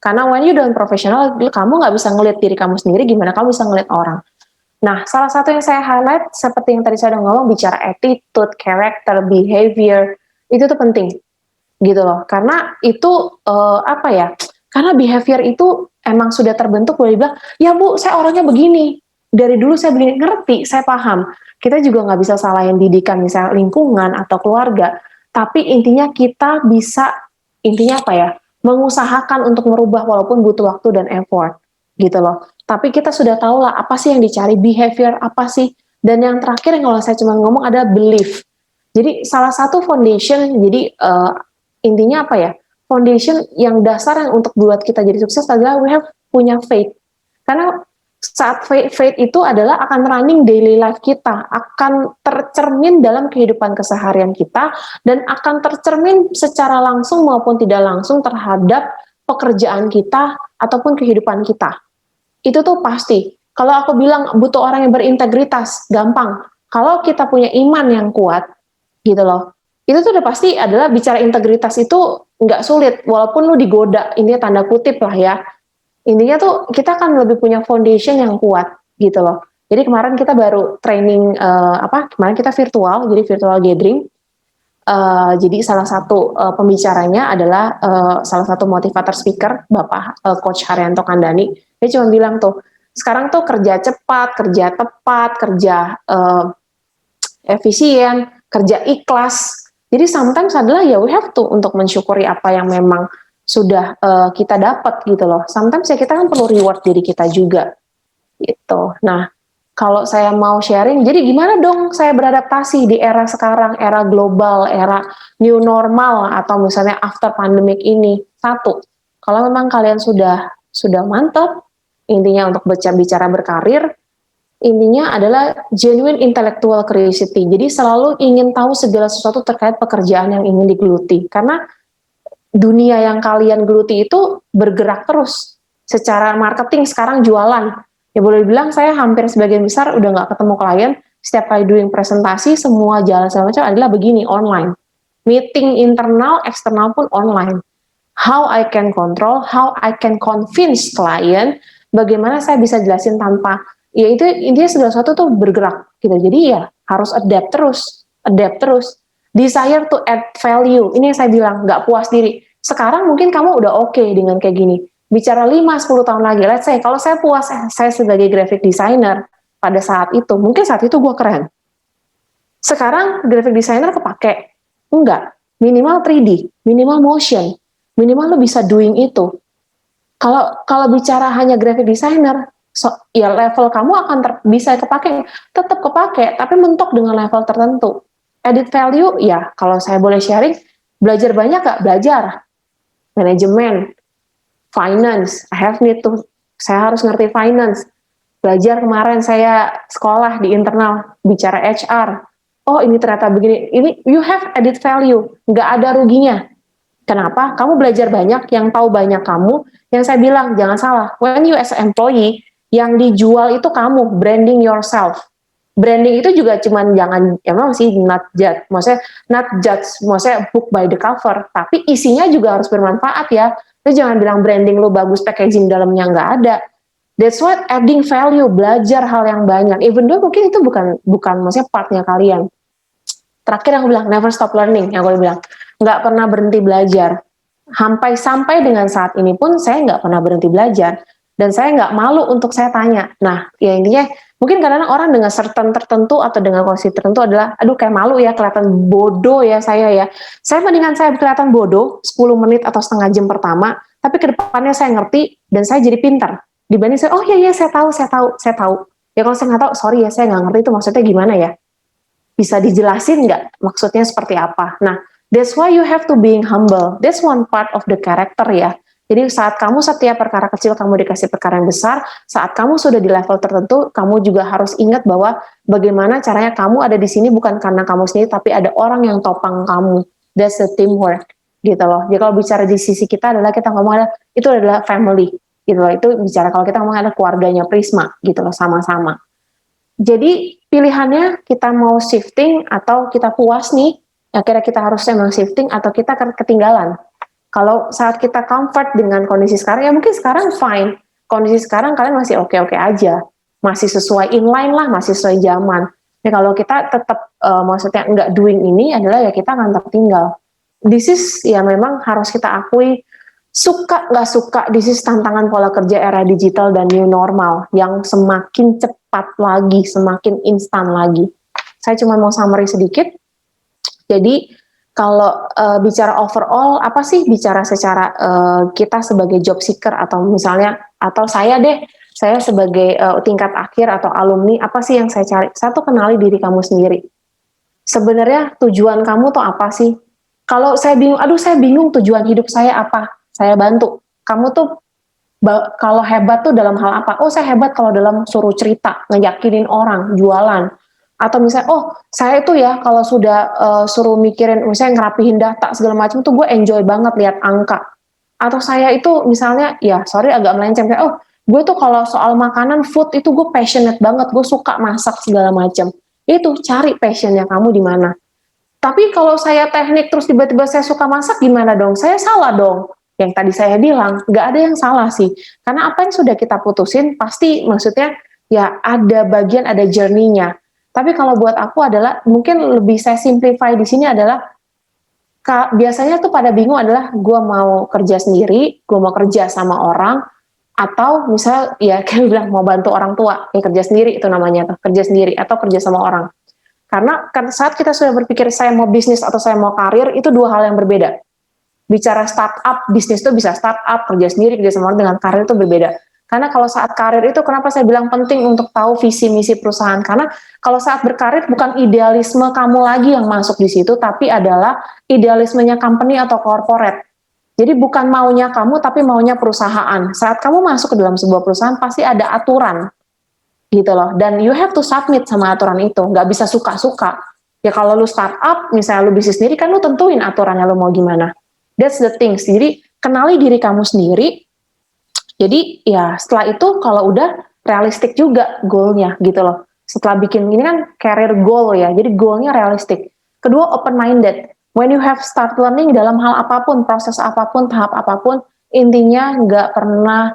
Karena when you don't professional, kamu nggak bisa nge-lead diri kamu sendiri, gimana kamu bisa nge-lead orang. Nah, salah satu yang saya highlight, seperti yang tadi saya udah ngomong, bicara attitude, character, behavior, itu tuh penting. Gitu loh. Karena itu, karena behavior itu emang sudah terbentuk, boleh dibilang, ya Bu, saya orangnya begini. Dari dulu saya begini, ngerti, saya paham. Kita juga nggak bisa salahin didikan, misalnya lingkungan atau keluarga. Tapi intinya kita bisa, mengusahakan untuk merubah walaupun butuh waktu dan effort. Gitu loh. Tapi kita sudah tahu lah apa sih yang dicari, behavior apa sih. Dan yang terakhir yang kalau saya cuma ngomong ada belief. Jadi salah satu foundation, jadi intinya foundation yang dasar yang untuk buat kita jadi sukses adalah we have punya faith. Karena saat faith itu adalah akan running daily life kita, akan tercermin dalam kehidupan keseharian kita, dan akan tercermin secara langsung maupun tidak langsung terhadap pekerjaan kita ataupun kehidupan kita. Itu tuh pasti. Kalau aku bilang butuh orang yang berintegritas, gampang. Kalau kita punya iman yang kuat, gitu loh. Itu tuh udah pasti adalah bicara integritas itu nggak sulit, walaupun lu digoda, ini tanda kutip lah ya. Intinya tuh kita akan lebih punya foundation yang kuat gitu loh. Jadi kemarin kita baru training kemarin kita virtual, jadi virtual gathering. Jadi salah satu pembicaranya adalah salah satu motivator speaker, Bapak Coach Haryanto Kandani. Dia cuma bilang tuh, sekarang tuh kerja cepat, kerja tepat, kerja efisien, kerja ikhlas. Jadi sometimes adalah ya we have to untuk mensyukuri apa yang memang sudah kita dapat gitu loh. Sometimes ya kita kan perlu reward diri kita juga gitu. Nah, kalau saya mau sharing, jadi gimana dong saya beradaptasi di era sekarang, era global, era new normal atau misalnya after pandemic ini? Satu, kalau memang kalian sudah mantap, intinya untuk bicara berkarir, intinya adalah genuine intellectual curiosity. Jadi selalu ingin tahu segala sesuatu terkait pekerjaan yang ingin digeluti. Karena dunia yang kalian geluti itu bergerak terus. Secara marketing sekarang jualan. Ya boleh bilang saya hampir sebagian besar udah nggak ketemu klien. Setiap kali doing presentasi semua jalan segala macam adalah begini, online. Meeting internal, eksternal pun online. How I can control, how I can convince klien, bagaimana saya bisa jelasin tanpa, ya itu intinya segala sesuatu tuh bergerak gitu. Jadi ya harus adapt terus. Desire to add value, ini yang saya bilang, nggak puas diri. Sekarang mungkin kamu udah oke dengan kayak gini. Bicara 5-10 tahun lagi, let's say, kalau saya puas, saya sebagai graphic designer, pada saat itu, mungkin saat itu gue keren. Sekarang graphic designer kepake? Enggak. Minimal 3D, minimal motion, minimal lo bisa doing itu. Kalau bicara hanya graphic designer, ya level kamu akan bisa kepake, tetap kepake, tapi mentok dengan level tertentu. Added value, ya kalau saya boleh sharing, belajar banyak gak? Belajar. Manajemen, finance, saya harus ngerti finance. Belajar kemarin saya sekolah di internal, bicara HR. Oh ini ternyata begini, ini you have added value, nggak ada ruginya. Kenapa? Kamu belajar banyak, yang tahu banyak kamu. Yang saya bilang, jangan salah, when you as an employee, yang dijual itu kamu, branding yourself. Branding itu juga cuman jangan, emang sih not judge, maksudnya book by the cover, tapi isinya juga harus bermanfaat ya. Lu jangan bilang branding lu bagus, packaging dalamnya nggak ada. That's what adding value, belajar hal yang banyak. Even though mungkin itu bukan maksudnya partnya kalian. Terakhir yang aku bilang, never stop learning, yang aku bilang, nggak pernah berhenti belajar. Sampai dengan saat ini pun saya nggak pernah berhenti belajar. Dan saya nggak malu untuk saya tanya. Nah, ya intinya, mungkin kadang-kadang orang dengan certain tertentu atau dengan kondisi tertentu adalah, aduh kayak malu ya, kelihatan bodoh ya saya ya. Saya mendingan saya kelihatan bodoh 10 menit atau setengah jam pertama, tapi kedepannya saya ngerti dan saya jadi pintar. Dibanding saya, oh iya saya tahu. Ya kalau saya nggak tahu, sorry ya saya nggak ngerti itu maksudnya gimana ya. Bisa dijelasin nggak maksudnya seperti apa? Nah, that's why you have to being humble. That's one part of the character ya. Jadi saat kamu setiap perkara kecil kamu dikasih perkara yang besar, saat kamu sudah di level tertentu, kamu juga harus ingat bahwa bagaimana caranya kamu ada di sini bukan karena kamu sendiri, tapi ada orang yang topang kamu. That's the teamwork, gitu loh. Jadi kalau bicara di sisi kita adalah kita ngomong itu adalah family, gitu loh. Itu bicara kalau kita ngomong ada keluarganya Prisma, gitu loh, sama-sama. Jadi pilihannya kita mau shifting atau kita puas nih, akhirnya kita harus emang shifting atau kita ketinggalan. Kalau saat kita comfort dengan kondisi sekarang, ya mungkin sekarang fine. Kondisi sekarang kalian masih oke-oke aja. Masih sesuai inline lah, masih sesuai zaman. Nah kalau kita tetap maksudnya nggak doing ini adalah ya kita akan tertinggal. This is ya memang harus kita akui, suka nggak suka, this is tantangan pola kerja era digital dan new normal yang semakin cepat lagi, semakin instan lagi. Saya cuma mau summary sedikit. Jadi kalau bicara overall, apa sih bicara secara kita sebagai job seeker atau misalnya, atau saya sebagai tingkat akhir atau alumni, apa sih yang saya cari? Satu, kenali diri kamu sendiri. Sebenarnya tujuan kamu tuh apa sih? Kalau saya bingung tujuan hidup saya apa? Saya bantu. Kamu tuh kalau hebat tuh dalam hal apa? Oh, saya hebat kalau dalam suruh cerita, ngeyakinin orang, jualan. Atau misalnya, oh saya itu ya kalau sudah suruh mikirin, misalnya ngerapihin data segala macam tuh gue enjoy banget lihat angka. Atau saya itu misalnya, ya sorry agak melenceng, kayak oh gue tuh kalau soal makanan, food itu gue passionate banget, gue suka masak segala macam. Itu cari passionnya kamu di mana. Tapi kalau saya teknik terus tiba-tiba saya suka masak gimana dong? Saya salah dong. Yang tadi saya bilang, nggak ada yang salah sih. Karena apa yang sudah kita putusin, pasti maksudnya ya ada bagian, ada journey-nya. Tapi kalau buat aku adalah, mungkin lebih saya simplify di sini adalah, biasanya tuh pada bingung adalah, gue mau kerja sendiri, gue mau kerja sama orang, atau misal ya kayak bilang mau bantu orang tua, ya kerja sendiri itu namanya, kerja sendiri, atau kerja sama orang. Karena saat kita sudah berpikir saya mau bisnis atau saya mau karir, itu dua hal yang berbeda. Bicara startup, bisnis itu bisa startup, kerja sendiri, kerja sama orang, dengan karir itu berbeda. Karena kalau saat karir itu, kenapa saya bilang penting untuk tahu visi misi perusahaan? Karena kalau saat berkarir bukan idealisme kamu lagi yang masuk di situ, tapi adalah idealismenya company atau corporate. Jadi bukan maunya kamu, tapi maunya perusahaan. Saat kamu masuk ke dalam sebuah perusahaan, pasti ada aturan, gitu loh. Dan you have to submit sama aturan itu, nggak bisa suka-suka. Ya kalau lu startup, misalnya lu bisnis sendiri, kan lu tentuin aturannya lu mau gimana. That's the thing. Jadi kenali diri kamu sendiri. Jadi ya setelah itu kalau udah realistik juga goalnya gitu loh. Setelah bikin ini kan career goal ya, jadi goalnya realistik. Kedua, open minded. When you have start learning dalam hal apapun, proses apapun, tahap apapun, intinya nggak pernah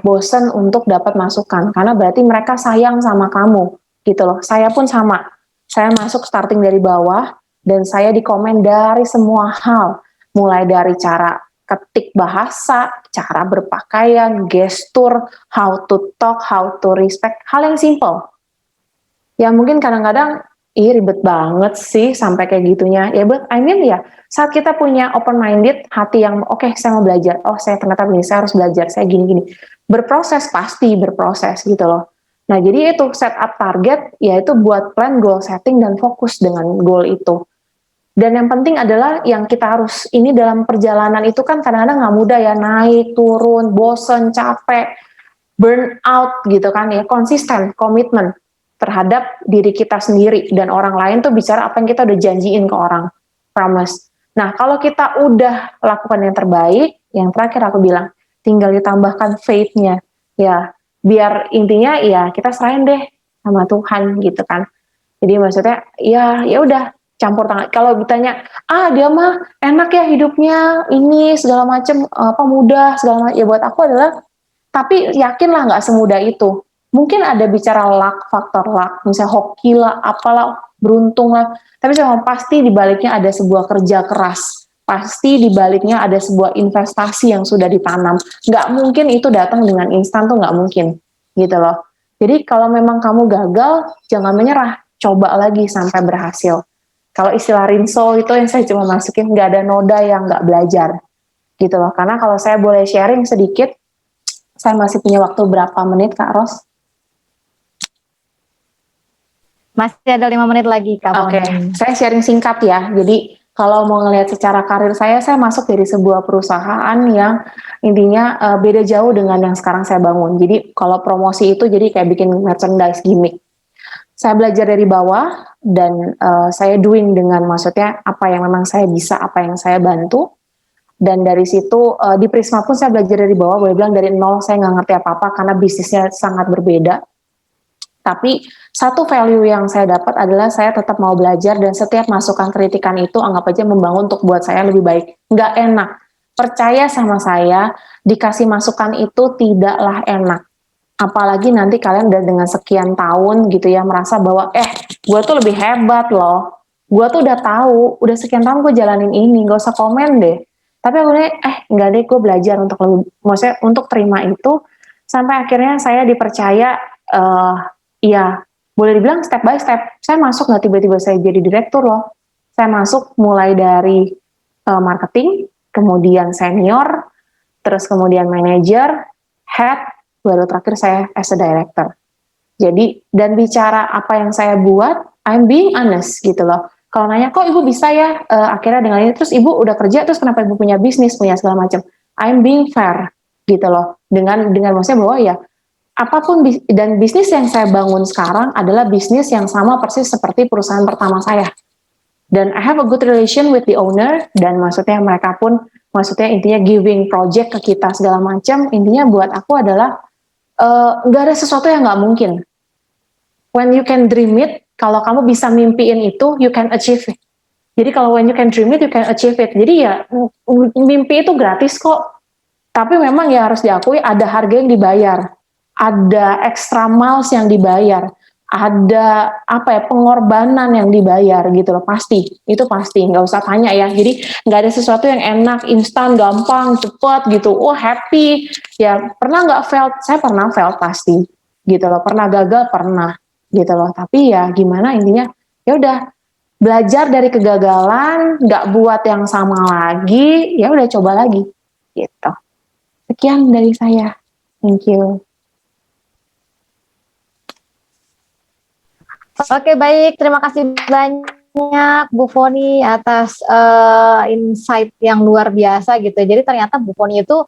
bosan untuk dapat masukan. Karena berarti mereka sayang sama kamu gitu loh. Saya pun sama. Saya masuk starting dari bawah dan saya dikomen dari semua hal, mulai dari cara ketik bahasa, cara berpakaian, gestur, how to talk, how to respect, hal yang simple. Ya mungkin kadang-kadang Ih, ribet banget sih sampai kayak gitunya. Ya, but I mean ya, saat kita punya open minded, hati yang oke, saya mau belajar. Oh, saya ternyata begini, saya harus belajar, saya gini-gini. Berproses, pasti berproses gitu loh. Nah, jadi itu set up target, yaitu buat plan, goal setting, dan fokus dengan goal itu. Dan yang penting adalah yang kita harus, ini dalam perjalanan itu kan kadang-kadang nggak mudah ya, naik, turun, bosen, capek, burn out gitu kan ya, konsisten, komitmen terhadap diri kita sendiri dan orang lain tuh bicara apa yang kita udah janjiin ke orang, promise. Nah, kalau kita udah lakukan yang terbaik, yang terakhir aku bilang, tinggal ditambahkan faith-nya, ya, biar intinya ya kita serahin deh sama Tuhan gitu kan. Jadi maksudnya ya udah campur tangan. Kalau ditanya, dia mah enak ya hidupnya, ini segala macem apa mudah segala macam. Ya buat aku adalah, tapi yakinlah nggak semudah itu. Mungkin ada bicara luck, faktor luck, misalnya hoki lah, apalah, beruntung lah. Tapi saya pasti di baliknya ada sebuah kerja keras. Pasti di baliknya ada sebuah investasi yang sudah ditanam. Nggak mungkin itu datang dengan instan tuh nggak mungkin, gitu loh. Jadi kalau memang kamu gagal, jangan menyerah, coba lagi sampai berhasil. Kalau istilah Rinso itu yang saya cuma masukin, nggak ada noda yang nggak belajar, gitu loh. Karena kalau saya boleh sharing sedikit, saya masih punya waktu berapa menit, Kak Ros? Masih ada 5 menit lagi, Kak. Oke, saya sharing singkat ya. Jadi kalau mau ngelihat secara karir saya masuk dari sebuah perusahaan yang intinya beda jauh dengan yang sekarang saya bangun. Jadi kalau promosi itu jadi kayak bikin merchandise gimmick. Saya belajar dari bawah dan saya doing dengan maksudnya apa yang memang saya bisa, apa yang saya bantu. Dan dari situ di Prisma pun saya belajar dari bawah, boleh bilang dari nol, saya nggak ngerti apa-apa karena bisnisnya sangat berbeda. Tapi satu value yang saya dapat adalah saya tetap mau belajar dan setiap masukan kritikan itu anggap aja membangun untuk buat saya lebih baik. Nggak enak, percaya sama saya, dikasih masukan itu tidaklah enak. Apalagi nanti kalian udah dengan sekian tahun gitu ya merasa bahwa gue tuh lebih hebat loh, gue tuh udah tahu, udah sekian tahun gue jalanin ini, gak usah komen deh. Tapi aku enggak deh, gue belajar untuk lebih, maksudnya untuk terima itu sampai akhirnya saya dipercaya. Ya boleh dibilang step by step. Saya masuk nggak tiba-tiba saya jadi direktur loh. Saya masuk mulai dari marketing, kemudian senior, terus kemudian manager, head, baru terakhir saya as a director. Jadi, dan bicara apa yang saya buat, I'm being honest gitu loh. Kalau nanya, kok ibu bisa ya akhirnya dengan ini, terus ibu udah kerja, terus kenapa ibu punya bisnis, punya segala macam. I'm being fair gitu loh. Dengan maksudnya bahwa ya, apapun dan bisnis yang saya bangun sekarang adalah bisnis yang sama persis seperti perusahaan pertama saya. Dan I have a good relation with the owner, dan maksudnya mereka pun, maksudnya intinya giving project ke kita segala macam, intinya buat aku adalah nggak ada sesuatu yang nggak mungkin. When you can dream it, kalau kamu bisa mimpiin itu, you can achieve it. Jadi kalau when you can dream it, you can achieve it. Jadi ya mimpi itu gratis kok. Tapi memang ya harus diakui ada harga yang dibayar. Ada extra miles yang dibayar, ada pengorbanan yang dibayar gitu loh, pasti, itu pasti, nggak usah tanya ya. Jadi nggak ada sesuatu yang enak, instan, gampang, cepet gitu, happy, ya pernah nggak failed, saya pernah failed pasti, gitu loh, pernah gagal, pernah, gitu loh, tapi ya gimana intinya, ya udah belajar dari kegagalan, nggak buat yang sama lagi, ya udah coba lagi, gitu. Sekian dari saya, thank you. Oke, baik. Terima kasih banyak Bu Foni atas insight yang luar biasa gitu. Jadi ternyata Bu Foni itu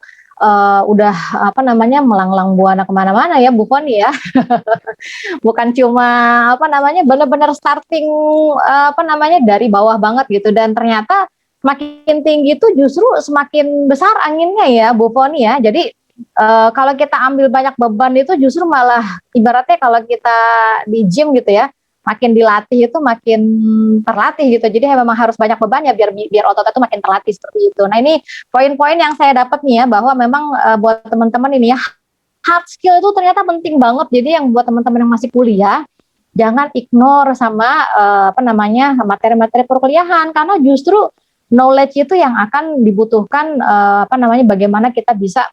udah melanglang buana kemana-mana ya Bu Foni ya. Bukan cuma benar-benar starting dari bawah banget gitu. Dan ternyata semakin tinggi itu justru semakin besar anginnya ya Bu Foni ya. Jadi kalau kita ambil banyak beban itu justru malah ibaratnya kalau kita di gym gitu ya, makin dilatih itu makin terlatih gitu. Jadi memang harus banyak beban ya biar otot itu makin terlatih seperti itu. Nah ini poin-poin yang saya dapat nih ya, bahwa memang buat teman-teman ini ya, hard skill itu ternyata penting banget. Jadi yang buat teman-teman yang masih kuliah, jangan ignore sama materi-materi perkuliahan, karena justru knowledge itu yang akan dibutuhkan bagaimana kita bisa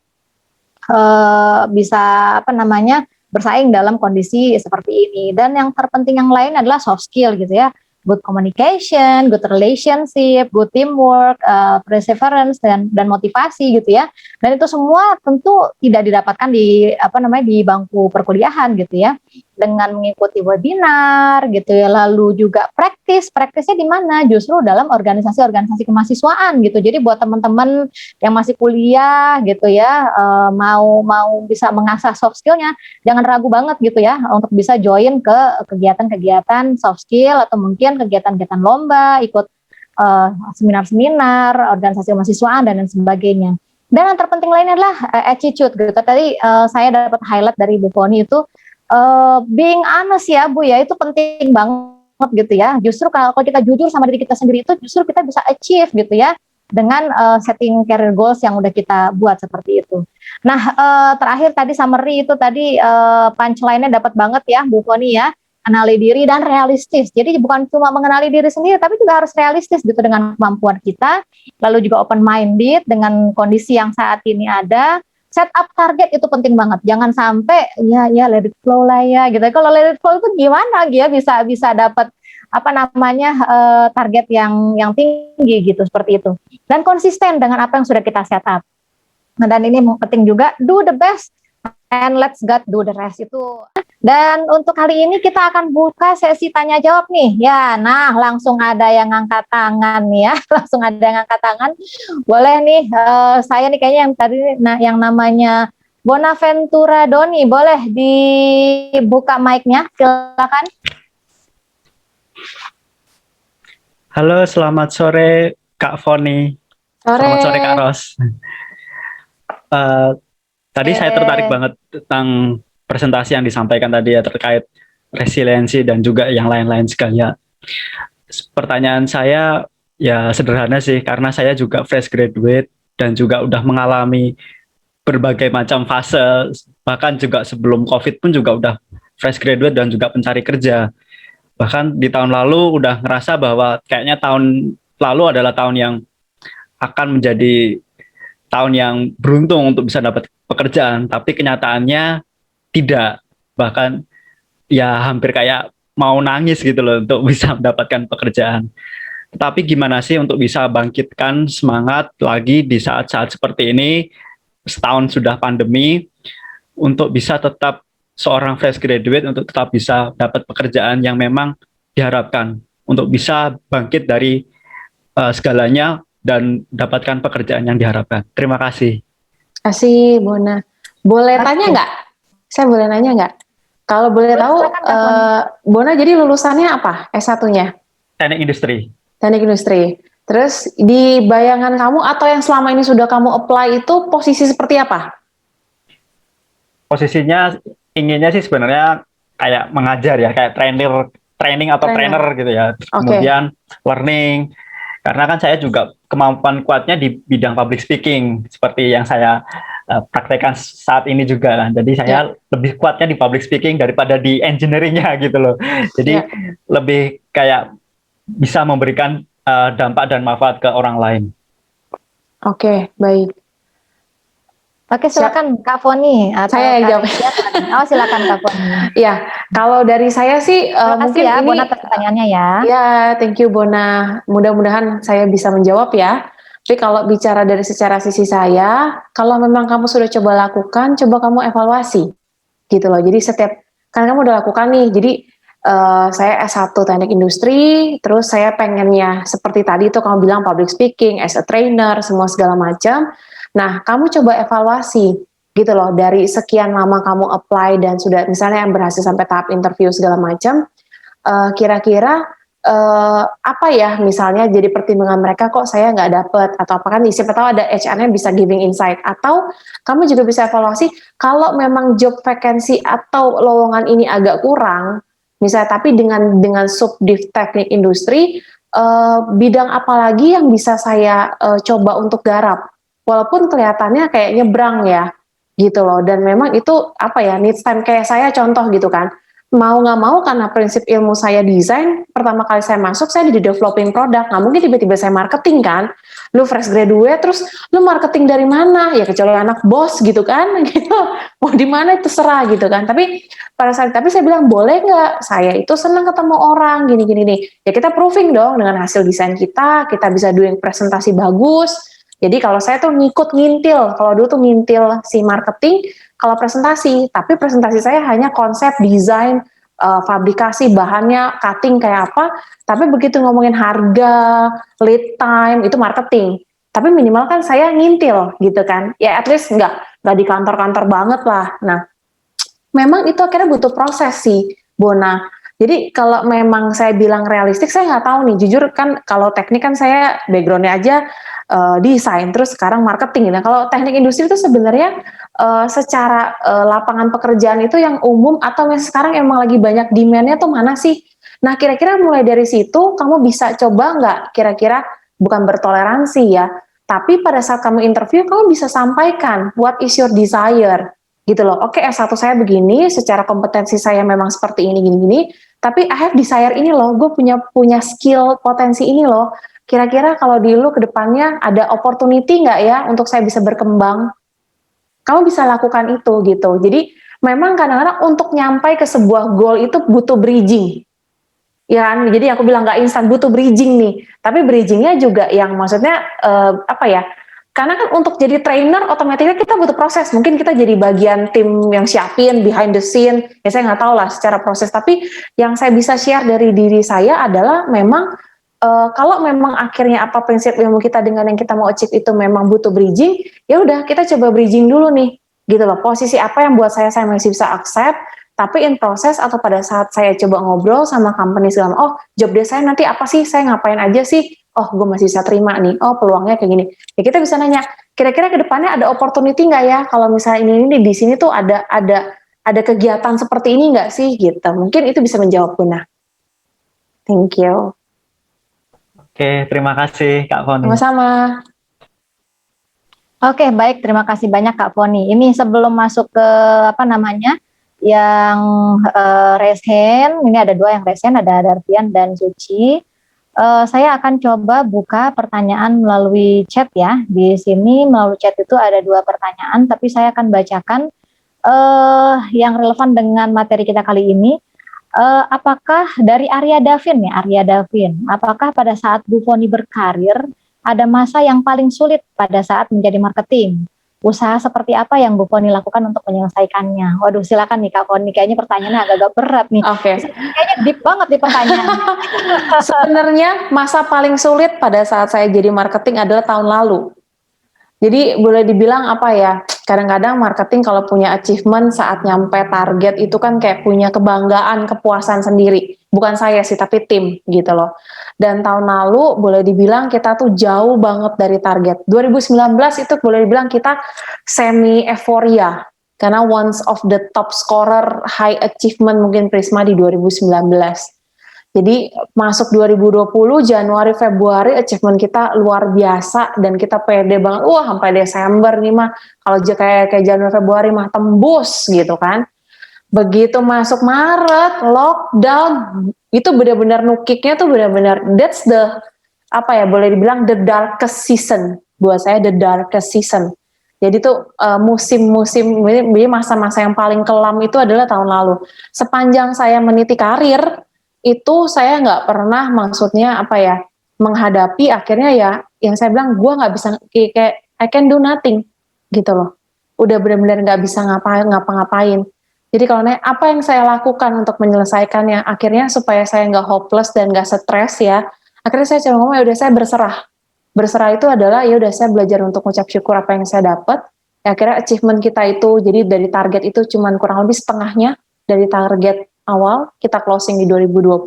bersaing dalam kondisi seperti ini. Dan yang terpenting yang lain adalah soft skill gitu ya. Good communication, good relationship, good teamwork, perseverance dan motivasi gitu ya. Dan itu semua tentu tidak didapatkan di di bangku perkuliahan gitu ya. Dengan mengikuti webinar gitu ya, lalu juga praktisnya di mana? Justru dalam organisasi-organisasi kemahasiswaan gitu. Jadi buat teman-teman yang masih kuliah gitu ya, mau bisa mengasah soft skillnya, jangan ragu banget gitu ya untuk bisa join ke kegiatan-kegiatan soft skill atau mungkin kegiatan-kegiatan lomba, ikut seminar-seminar, organisasi kemahasiswaan dan lain sebagainya. Dan yang terpenting lainnya adalah attitude gitu. Tadi saya dapat highlight dari Bu Poni itu being honest ya Bu ya, itu penting banget gitu ya. Justru kalau kita jujur sama diri kita sendiri itu justru kita bisa achieve gitu ya dengan setting career goals yang udah kita buat seperti itu. Nah terakhir tadi summary itu tadi punchline-nya dapat banget ya Bu Poni ya, kenali diri dan realistis. Jadi bukan cuma mengenali diri sendiri tapi juga harus realistis gitu dengan kemampuan kita, lalu juga open minded dengan kondisi yang saat ini ada. Set up target itu penting banget. Jangan sampai ya let it flow lah ya gitu. Kalau let it flow itu gimana ya bisa dapat target yang tinggi gitu seperti itu. Dan konsisten dengan apa yang sudah kita set up. Nah, dan ini penting juga, do the best and let's God do the rest itu. Dan untuk kali ini kita akan buka sesi tanya jawab nih. Ya, nah langsung ada yang angkat tangan nih ya. Langsung ada yang angkat tangan. Boleh nih, saya nih kayaknya yang tadi yang namanya Bonaventura Doni, boleh dibuka mic-nya, silakan. Halo, selamat sore Kak Foni. Selamat sore Kak Ros. Tadi saya tertarik banget tentang presentasi yang disampaikan tadi ya terkait resiliensi dan juga yang lain-lain sekalian. Pertanyaan saya ya sederhana sih, karena saya juga fresh graduate dan juga udah mengalami berbagai macam fase, bahkan juga sebelum COVID pun juga udah fresh graduate dan juga pencari kerja. Bahkan di tahun lalu udah ngerasa bahwa kayaknya tahun lalu adalah tahun yang akan menjadi tahun yang beruntung untuk bisa dapat pekerjaan, tapi kenyataannya tidak. Bahkan ya hampir kayak mau nangis gitu loh untuk bisa mendapatkan pekerjaan. Tapi gimana sih untuk bisa bangkitkan semangat lagi di saat-saat seperti ini, setahun sudah pandemi, untuk bisa tetap seorang fresh graduate, untuk tetap bisa dapat pekerjaan yang memang diharapkan, untuk bisa bangkit dari segalanya dan dapatkan pekerjaan yang diharapkan. Terima kasih. Terima kasih, Bona. Boleh tanya nggak? Saya boleh nanya nggak? Kalau boleh tahu, Bona jadi lulusannya apa? S1-nya? Teknik industri. Teknik industri. Terus di bayangan kamu atau yang selama ini sudah kamu apply itu posisi seperti apa? Posisinya inginnya sih sebenarnya kayak mengajar ya, kayak training atau trainer gitu ya. Kemudian learning. Karena kan saya juga kemampuan kuatnya di bidang public speaking seperti yang saya praktekkan saat ini juga kan. Jadi saya lebih kuatnya di public speaking daripada di engineeringnya gitu loh. Jadi lebih kayak bisa memberikan dampak dan manfaat ke orang lain. Oke, baik. Oke, silakan Kak Foni. Saya yang jawab. Oh, silakan Kak Foni. Ya, kalau dari saya sih mungkin ya, ini Bona pertanyaannya ya. Ya, thank you Bona. Mudah-mudahan saya bisa menjawab ya. Tapi kalau bicara dari secara sisi saya, kalau memang kamu sudah coba lakukan, coba kamu evaluasi. Gitu loh. Jadi kan kamu udah lakukan nih. Jadi saya S1 teknik industri, terus saya pengennya seperti tadi itu kamu bilang public speaking, as a trainer, semua segala macam. Nah, kamu coba evaluasi gitu loh, dari sekian lama kamu apply dan sudah misalnya yang berhasil sampai tahap interview segala macam, kira-kira apa ya misalnya jadi pertimbangan mereka kok saya nggak dapet, atau apakah nih siapa tahu ada HR-nya bisa giving insight, atau kamu juga bisa evaluasi kalau memang job vacancy atau lowongan ini agak kurang, misalnya tapi dengan subdiv teknik industri, bidang apa lagi yang bisa saya coba untuk garap, walaupun kelihatannya kayak nyebrang ya gitu loh, dan memang itu apa ya needs time, kayak saya contoh gitu kan, mau nggak mau karena prinsip ilmu saya desain, pertama kali saya masuk saya di developing produk, nggak mungkin tiba-tiba saya marketing kan, lu fresh graduate terus lu marketing dari mana, ya kecuali anak bos gitu kan, gitu, mau di mana itu serah gitu kan, tapi pada saat tapi saya bilang boleh nggak, saya itu senang ketemu orang gini-gini nih, ya kita proving dong dengan hasil desain kita bisa doing presentasi bagus, jadi kalau saya tuh ngikut ngintil, kalau dulu tuh ngintil si marketing, kalau presentasi, tapi presentasi saya hanya konsep, desain, fabrikasi, bahannya, cutting kayak apa, tapi begitu ngomongin harga, lead time, itu marketing. Tapi minimal kan saya ngintil gitu kan, ya at least nggak di kantor-kantor banget lah. Nah, memang itu akhirnya butuh proses sih, Bona. Jadi kalau memang saya bilang realistik, saya nggak tahu nih, jujur kan kalau teknik kan saya backgroundnya aja desain, terus sekarang marketing. Nah kalau teknik industri itu sebenarnya secara lapangan pekerjaan itu yang umum atau yang sekarang emang lagi banyak demand-nya tuh mana sih? Nah kira-kira mulai dari situ kamu bisa coba nggak kira-kira bukan bertoleransi ya, tapi pada saat kamu interview kamu bisa sampaikan what is your desire gitu loh. Oke, S1 saya begini, secara kompetensi saya memang seperti ini gini-gini, tapi I have desire ini loh, gue punya skill potensi ini loh. Kira-kira kalau di lu ke depannya ada opportunity nggak ya untuk saya bisa berkembang? Kamu bisa lakukan itu gitu. Jadi memang kadang-kadang untuk nyampai ke sebuah goal itu butuh bridging. Ya kan? Jadi aku bilang nggak instan, butuh bridging nih. Tapi bridgingnya juga yang maksudnya apa ya? Karena kan untuk jadi trainer otomatis kita butuh proses. Mungkin kita jadi bagian tim yang siapin behind the scene. Ya saya nggak tahu lah secara proses. Tapi yang saya bisa share dari diri saya adalah memang kalau memang akhirnya apa prinsip ilmu kita dengan yang kita mau achieve itu memang butuh bridging, ya udah kita coba bridging dulu nih, gitu loh. Posisi apa yang buat saya masih bisa accept, tapi in proses atau pada saat saya coba ngobrol sama company segala, oh job desk saya nanti apa sih, saya ngapain aja sih, oh gue masih bisa terima nih, oh peluangnya kayak gini. Ya kita bisa nanya, kira-kira ke depannya ada opportunity nggak ya, kalau misalnya ini di sini tuh ada kegiatan seperti ini nggak sih, gitu. Mungkin itu bisa menjawab Guna. Thank you. Oke, terima kasih Kak Foni. Sama-sama. Oke, baik. Terima kasih banyak Kak Foni. Ini sebelum masuk ke apa namanya yang raise hand, ini ada 2 yang raise hand, ada Darvian dan Suci. Saya akan coba buka pertanyaan melalui chat ya. Di sini melalui chat itu ada 2 pertanyaan, tapi saya akan bacakan yang relevan dengan materi kita kali ini. Apakah dari Arya Davin ya, Arya Davin, apakah pada saat Bu Foni berkarir ada masa yang paling sulit pada saat menjadi marketing? Usaha seperti apa yang Bu Foni lakukan untuk menyelesaikannya? Waduh, silakan nih Kak Foni, kayaknya pertanyaannya agak-agak berat nih. Oke. Kayaknya deep banget nih pertanyaan. Sebenarnya masa paling sulit pada saat saya jadi marketing adalah tahun lalu. Jadi boleh dibilang apa ya, kadang-kadang marketing kalau punya achievement saat nyampe target itu kan kayak punya kebanggaan, kepuasan sendiri. Bukan saya sih, tapi tim gitu loh. Dan tahun lalu boleh dibilang kita tuh jauh banget dari target. 2019 itu boleh dibilang kita semi euforia. Karena one of the top scorer high achievement mungkin Prisma di 2019. Jadi masuk 2020 Januari Februari achievement kita luar biasa dan kita pede banget. Wah, sampai Desember nih mah kalau kayak Januari Februari mah tembus gitu kan. Begitu masuk Maret lockdown itu benar-benar nukiknya tuh benar-benar that's the apa ya boleh dibilang the darkest season. Buat saya the darkest season. Jadi tuh musim-musim masa-masa yang paling kelam itu adalah tahun lalu. Sepanjang saya meniti karir itu saya nggak pernah maksudnya apa ya menghadapi akhirnya ya yang saya bilang gue nggak bisa kayak I can do nothing gitu loh, udah benar-benar nggak bisa ngapa-ngapain. Jadi kalau nanya apa yang saya lakukan untuk menyelesaikannya akhirnya supaya saya nggak hopeless dan nggak stres ya, akhirnya saya coba ngomong ya udah saya berserah itu adalah ya udah saya belajar untuk mengucap syukur apa yang saya dapat. Ya, akhirnya achievement kita itu jadi dari target itu cuman kurang lebih setengahnya dari target awal kita closing di 2020.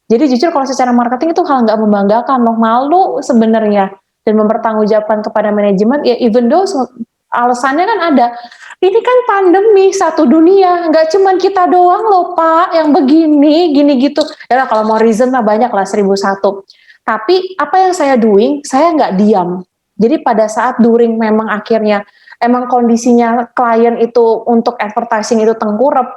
Jadi jujur kalau secara marketing itu hal nggak membanggakan loh, malu sebenarnya dan mempertanggungjawabkan kepada manajemen ya even though alasannya kan ada. Ini kan pandemi satu dunia, nggak cuma kita doang loh Pak yang begini gini gitu. Ya kalau mau reason mah banyak lah 1001. Tapi apa yang saya doing, saya nggak diam. Jadi pada saat during memang akhirnya emang kondisinya klien itu untuk advertising itu tengkurap,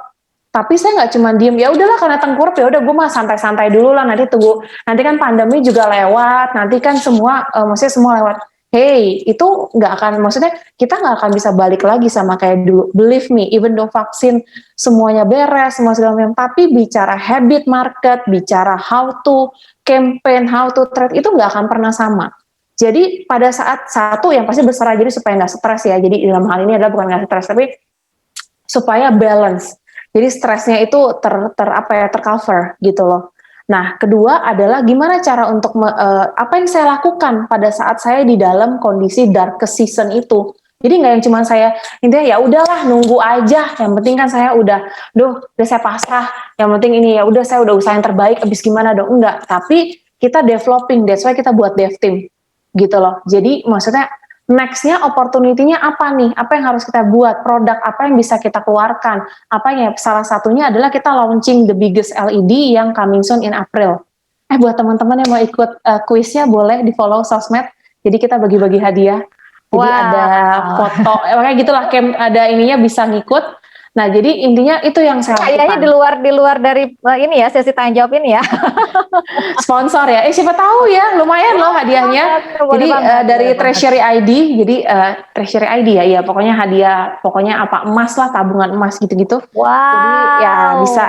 Tapi saya nggak cuma diem, ya udahlah karena tengkurap, ya udah gue mah santai-santai dulu lah, nanti tunggu, nanti kan pandemi juga lewat, nanti kan semua, maksudnya semua lewat. Hey, itu nggak akan, maksudnya kita nggak akan bisa balik lagi sama kayak dulu. Believe me, even though vaksin semuanya beres, semua segala macam, tapi bicara habit market, bicara how to campaign, how to trade, itu nggak akan pernah sama. Jadi pada saat satu yang pasti berserah, jadi supaya nggak stres ya. Jadi dalam hal ini adalah bukan nggak stres, tapi supaya balance. Jadi stresnya itu tercover gitu loh. Nah, kedua adalah gimana cara untuk apa yang saya lakukan pada saat saya di dalam kondisi dark season itu. Jadi nggak yang cuma saya intinya ya udahlah nunggu aja. Yang penting kan saya udah saya pasrah. Yang penting ini ya udah saya udah usahain terbaik. Abis gimana dong? Enggak. Tapi kita developing. That's why kita buat dev team gitu loh. Jadi maksudnya next-nya opportunity-nya apa nih? Apa yang harus kita buat? Produk apa yang bisa kita keluarkan? Apa yang salah satunya adalah kita launching the biggest LED yang coming soon in April. Buat teman-teman yang mau ikut kuisnya boleh di-follow sosmed. Jadi kita bagi-bagi hadiah. Jadi ada foto, kayak gitulah, ada ininya bisa ngikut. Nah, jadi intinya itu yang saya lakukan. Kayaknya di luar dari ini ya, sesi tanya jawab ini ya. Sponsor ya, siapa tahu ya, lumayan loh hadiahnya. Jadi dari Treasury ID, jadi Treasury ID ya, pokoknya hadiah, pokoknya apa emas lah, tabungan emas gitu-gitu. Wow. Jadi ya bisa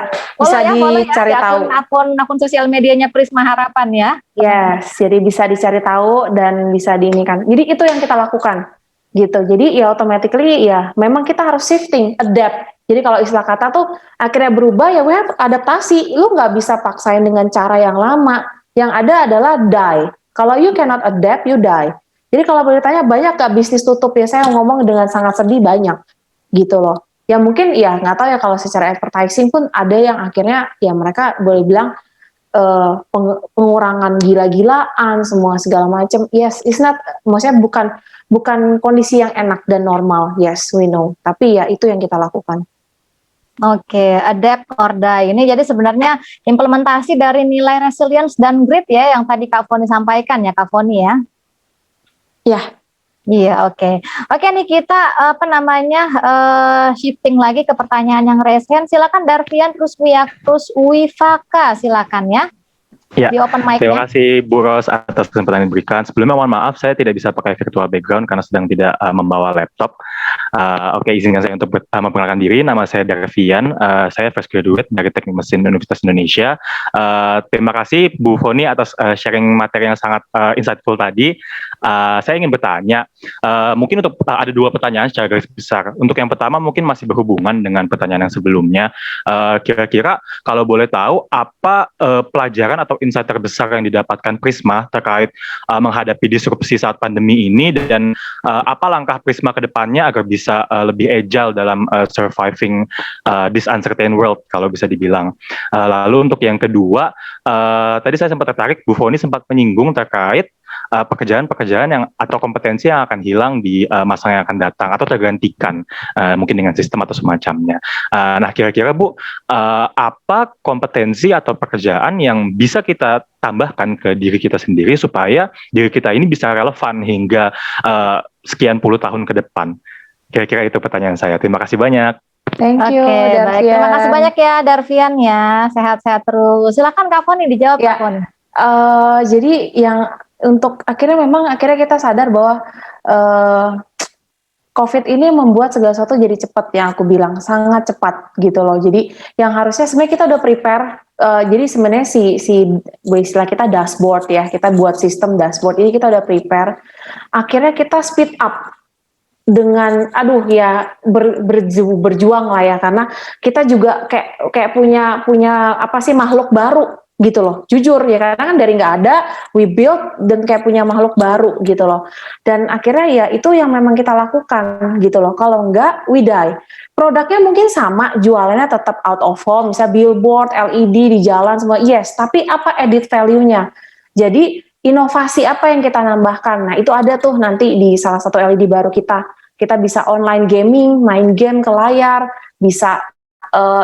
dicari tahu. Akun sosial medianya Prisma Harapan ya. Yes, jadi bisa dicari tahu dan bisa diinikan. Jadi itu yang kita lakukan, gitu. Jadi ya automatically ya, memang kita harus shifting, adapt. Jadi kalau istilah kata tuh akhirnya berubah ya, we have adaptasi. Lu nggak bisa paksain dengan cara yang lama. Yang ada adalah die. Kalau you cannot adapt, you die. Jadi kalau boleh tanya banyak gak bisnis tutup ya, saya ngomong dengan sangat sedih banyak, gitu loh. Ya mungkin ya nggak tahu ya kalau secara advertising pun ada yang akhirnya ya mereka boleh bilang pengurangan gila-gilaan semua segala macam. Yes, it's not, maksudnya bukan kondisi yang enak dan normal. Yes, we know. Tapi ya itu yang kita lakukan. Oke, adapt or die. Ini jadi sebenarnya implementasi dari nilai resilience dan grit ya yang tadi Kak Foni sampaikan ya, Kak Foni ya. Ya. Iya, oke. Oke nih kita shifting lagi ke pertanyaan yang resen. Silakan Darvian terus Wifaka, silakan ya. Ya, di open mic. Terima kasih Bu Ros atas kesempatan yang diberikan. Sebelumnya mohon maaf saya tidak bisa pakai virtual background karena sedang tidak membawa laptop. Oke, izinkan saya untuk memperkenalkan diri. Nama saya Darvian. Saya fresh graduate dari Teknik Mesin Universitas Indonesia. Terima kasih Bu Foni atas sharing materi yang sangat insightful tadi. Saya ingin bertanya, mungkin ada dua pertanyaan secara garis besar. Untuk yang pertama mungkin masih berhubungan dengan pertanyaan yang sebelumnya. Kira-kira kalau boleh tahu apa pelajaran atau insight terbesar yang didapatkan Prisma terkait menghadapi disrupsi saat pandemi ini, dan apa langkah Prisma ke depannya agar bisa lebih agile dalam surviving this uncertain world kalau bisa dibilang. Lalu untuk yang kedua, tadi saya sempat tertarik, Bu Foni sempat menyinggung terkait pekerjaan-pekerjaan yang atau kompetensi yang akan hilang di masa yang akan datang atau tergantikan mungkin dengan sistem atau semacamnya. Nah, kira-kira Bu, apa kompetensi atau pekerjaan yang bisa kita tambahkan ke diri kita sendiri supaya diri kita ini bisa relevan hingga sekian puluh tahun ke depan? Kira-kira itu pertanyaan saya. Terima kasih banyak. Thank you, Darvian. Baik. Terima kasih banyak ya Darvian ya. Sehat-sehat terus. Silakan Kak Foni dijawab ya. Kak Foni. Jadi yang untuk akhirnya kita sadar bahwa COVID ini membuat segala sesuatu jadi cepat, yang aku bilang sangat cepat gitu loh. Jadi yang harusnya sebenarnya kita udah prepare. Jadi sebenarnya istilah kita dashboard ya, kita buat sistem dashboard ini kita udah prepare. Akhirnya kita speed up dengan berjuang lah ya, karena kita juga kayak punya apa sih, makhluk baru gitu loh, jujur ya, karena kan dari nggak ada we build dan kayak punya makhluk baru gitu loh. Dan akhirnya ya itu yang memang kita lakukan gitu loh. Kalau enggak we die. Produknya mungkin sama, jualannya tetap out of home, misalnya billboard, LED di jalan semua, yes, tapi apa added value-nya? Jadi inovasi apa yang kita nambahkan? Nah, itu ada tuh nanti di salah satu LED baru kita bisa online gaming, main game ke layar, bisa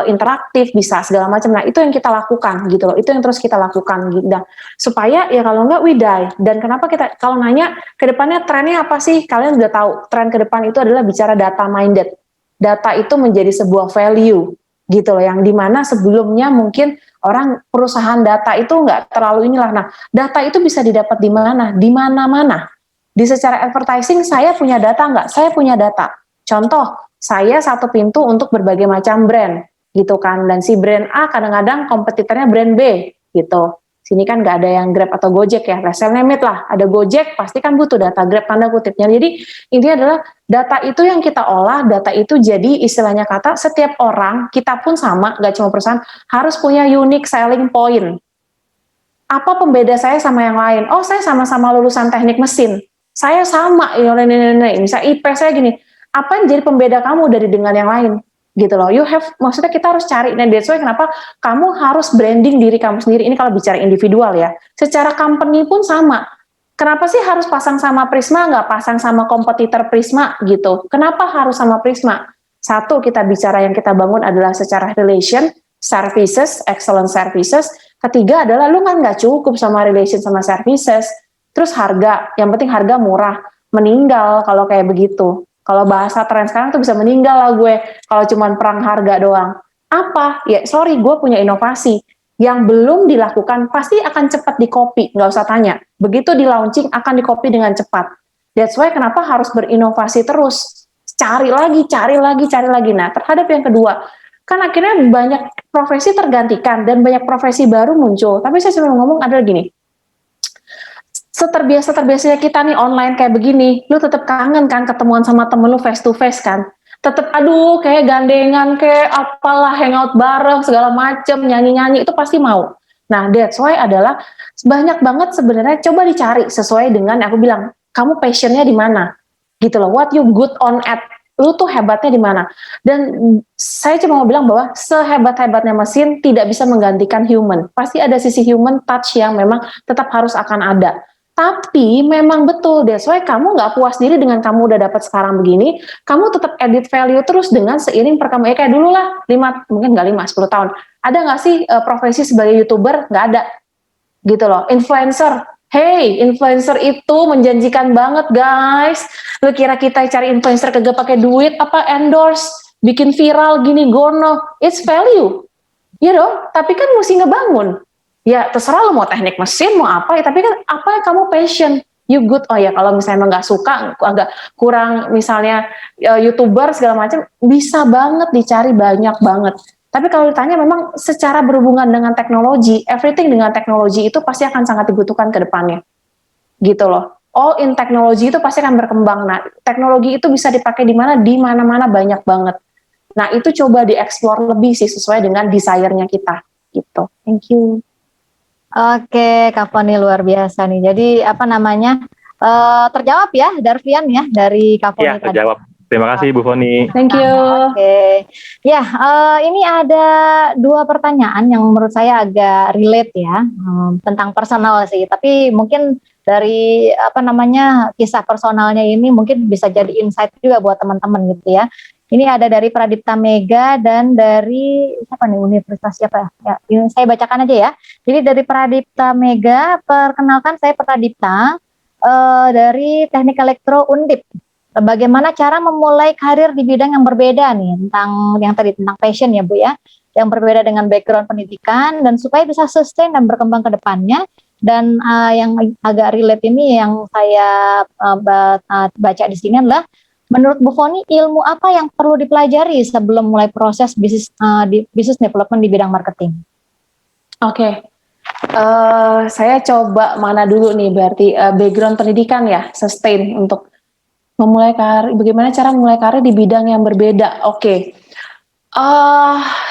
interaktif, bisa segala macam. Nah, itu yang kita lakukan gitu loh. Itu yang terus kita lakukan gitu. Nah, supaya ya kalau enggak we die. Dan kenapa kita kalau nanya ke depannya trennya apa sih? Kalian udah tahu, tren ke depan itu adalah bicara data minded. Data itu menjadi sebuah value gitu loh, yang dimana sebelumnya mungkin orang perusahaan data itu nggak terlalu inilah. Nah, data itu bisa didapat di mana? Di mana-mana. Di secara advertising, saya punya data nggak? Saya punya data. Contoh, saya satu pintu untuk berbagai macam brand, gitu kan. Dan si brand A kadang-kadang kompetitornya brand B, gitu. Sini kan nggak ada yang Grab atau Gojek ya, let's name it lah. Ada Gojek, pasti kan butuh data Grab tanda kutipnya. Jadi intinya adalah data itu yang kita olah, data itu jadi istilahnya kata setiap orang, kita pun sama, nggak cuma perusahaan, harus punya unique selling point. Apa pembeda saya sama yang lain? Oh, saya sama-sama lulusan teknik mesin. Saya sama, misal IP saya gini. Apa yang jadi pembeda kamu dari dengan yang lain? Gitu loh, maksudnya kita harus cari, nah that's why kenapa kamu harus branding diri kamu sendiri, ini kalau bicara individual ya, secara company pun sama, kenapa sih harus pasang sama Prisma, nggak pasang sama kompetitor Prisma gitu, kenapa harus sama Prisma? Satu, kita bicara yang kita bangun adalah secara relation, services, excellent services, ketiga adalah lu kan nggak cukup sama relation sama services, terus harga, yang penting harga murah, meninggal kalau kayak begitu. Kalau bahasa tren sekarang tuh bisa meninggal lah gue, kalau cuman perang harga doang. Apa? Ya sorry, gue punya inovasi. Yang belum dilakukan pasti akan cepat di-copy, nggak usah tanya. Begitu di-launching akan di-copy dengan cepat. That's why kenapa harus berinovasi terus. Cari lagi. Nah, terhadap yang kedua, kan akhirnya banyak profesi tergantikan dan banyak profesi baru muncul. Tapi saya cuma ngomong adalah gini, seterbiasa-terbiasanya kita nih online kayak begini, lu tetap kangen kan ketemuan sama temen lu face to face kan, tetap aduh kayak gandengan kayak apalah hangout bareng segala macem, nyanyi-nyanyi itu pasti mau. Nah that's why adalah banyak banget sebenarnya, coba dicari sesuai dengan aku bilang, kamu passionnya di mana gitu loh, what you good on at, lu tuh hebatnya di mana. Dan saya cuma mau bilang bahwa sehebat-hebatnya mesin tidak bisa menggantikan human, pasti ada sisi human touch yang memang tetap harus akan ada. Tapi memang betul, that's why kamu nggak puas diri dengan kamu udah dapat sekarang begini, kamu tetap edit value terus dengan seiring perkembangan, kayak dulu lah, mungkin nggak 10 tahun, ada nggak sih profesi sebagai YouTuber? Nggak ada, gitu loh. Influencer, hey, influencer itu menjanjikan banget guys, lu kira kita cari influencer kagak pakai duit, apa endorse, bikin viral gini gono, it's value, ya dong, tapi kan mesti ngebangun. Ya terserah lo mau teknik mesin mau apa ya, tapi kan apa yang kamu passion, you good. Oh ya kalau misalnya emang nggak suka, agak kurang misalnya YouTuber segala macam, bisa banget dicari banyak banget. Tapi kalau ditanya memang secara berhubungan dengan teknologi, everything dengan teknologi itu pasti akan sangat dibutuhkan ke depannya, gitu loh. All in teknologi itu pasti akan berkembang. Nah teknologi itu bisa dipakai di mana-mana banyak banget. Nah itu coba dieksplor lebih sih sesuai dengan desire-nya kita, gitu. Thank you. Oke, Kak Foni luar biasa nih. Jadi apa namanya terjawab ya, Darvian ya dari Kak Foni. Iya, terjawab. Terima kasih Bu Foni. Thank you. Oke, ya ini ada 2 pertanyaan yang menurut saya agak relate ya, tentang personal sih. Tapi mungkin dari apa namanya kisah personalnya ini mungkin bisa jadi insight juga buat teman-teman gitu ya. Ini ada dari Pradipta Mega dan dari siapa nih, universitas siapa ya? Ini saya bacakan aja ya. Jadi dari Pradipta Mega, perkenalkan saya Pradipta dari Teknik Elektro Undip. Bagaimana cara memulai karir di bidang yang berbeda nih, tentang yang tadi tentang passion ya Bu ya, yang berbeda dengan background pendidikan dan supaya bisa sustain dan berkembang ke depannya. Dan yang agak relate ini yang saya baca di sini adalah, menurut Bu Foni, ilmu apa yang perlu dipelajari sebelum mulai proses business development di bidang marketing? Oke, saya coba mana dulu nih, berarti background pendidikan ya, sustain untuk memulai karir, bagaimana cara memulai karir di bidang yang berbeda. Oke.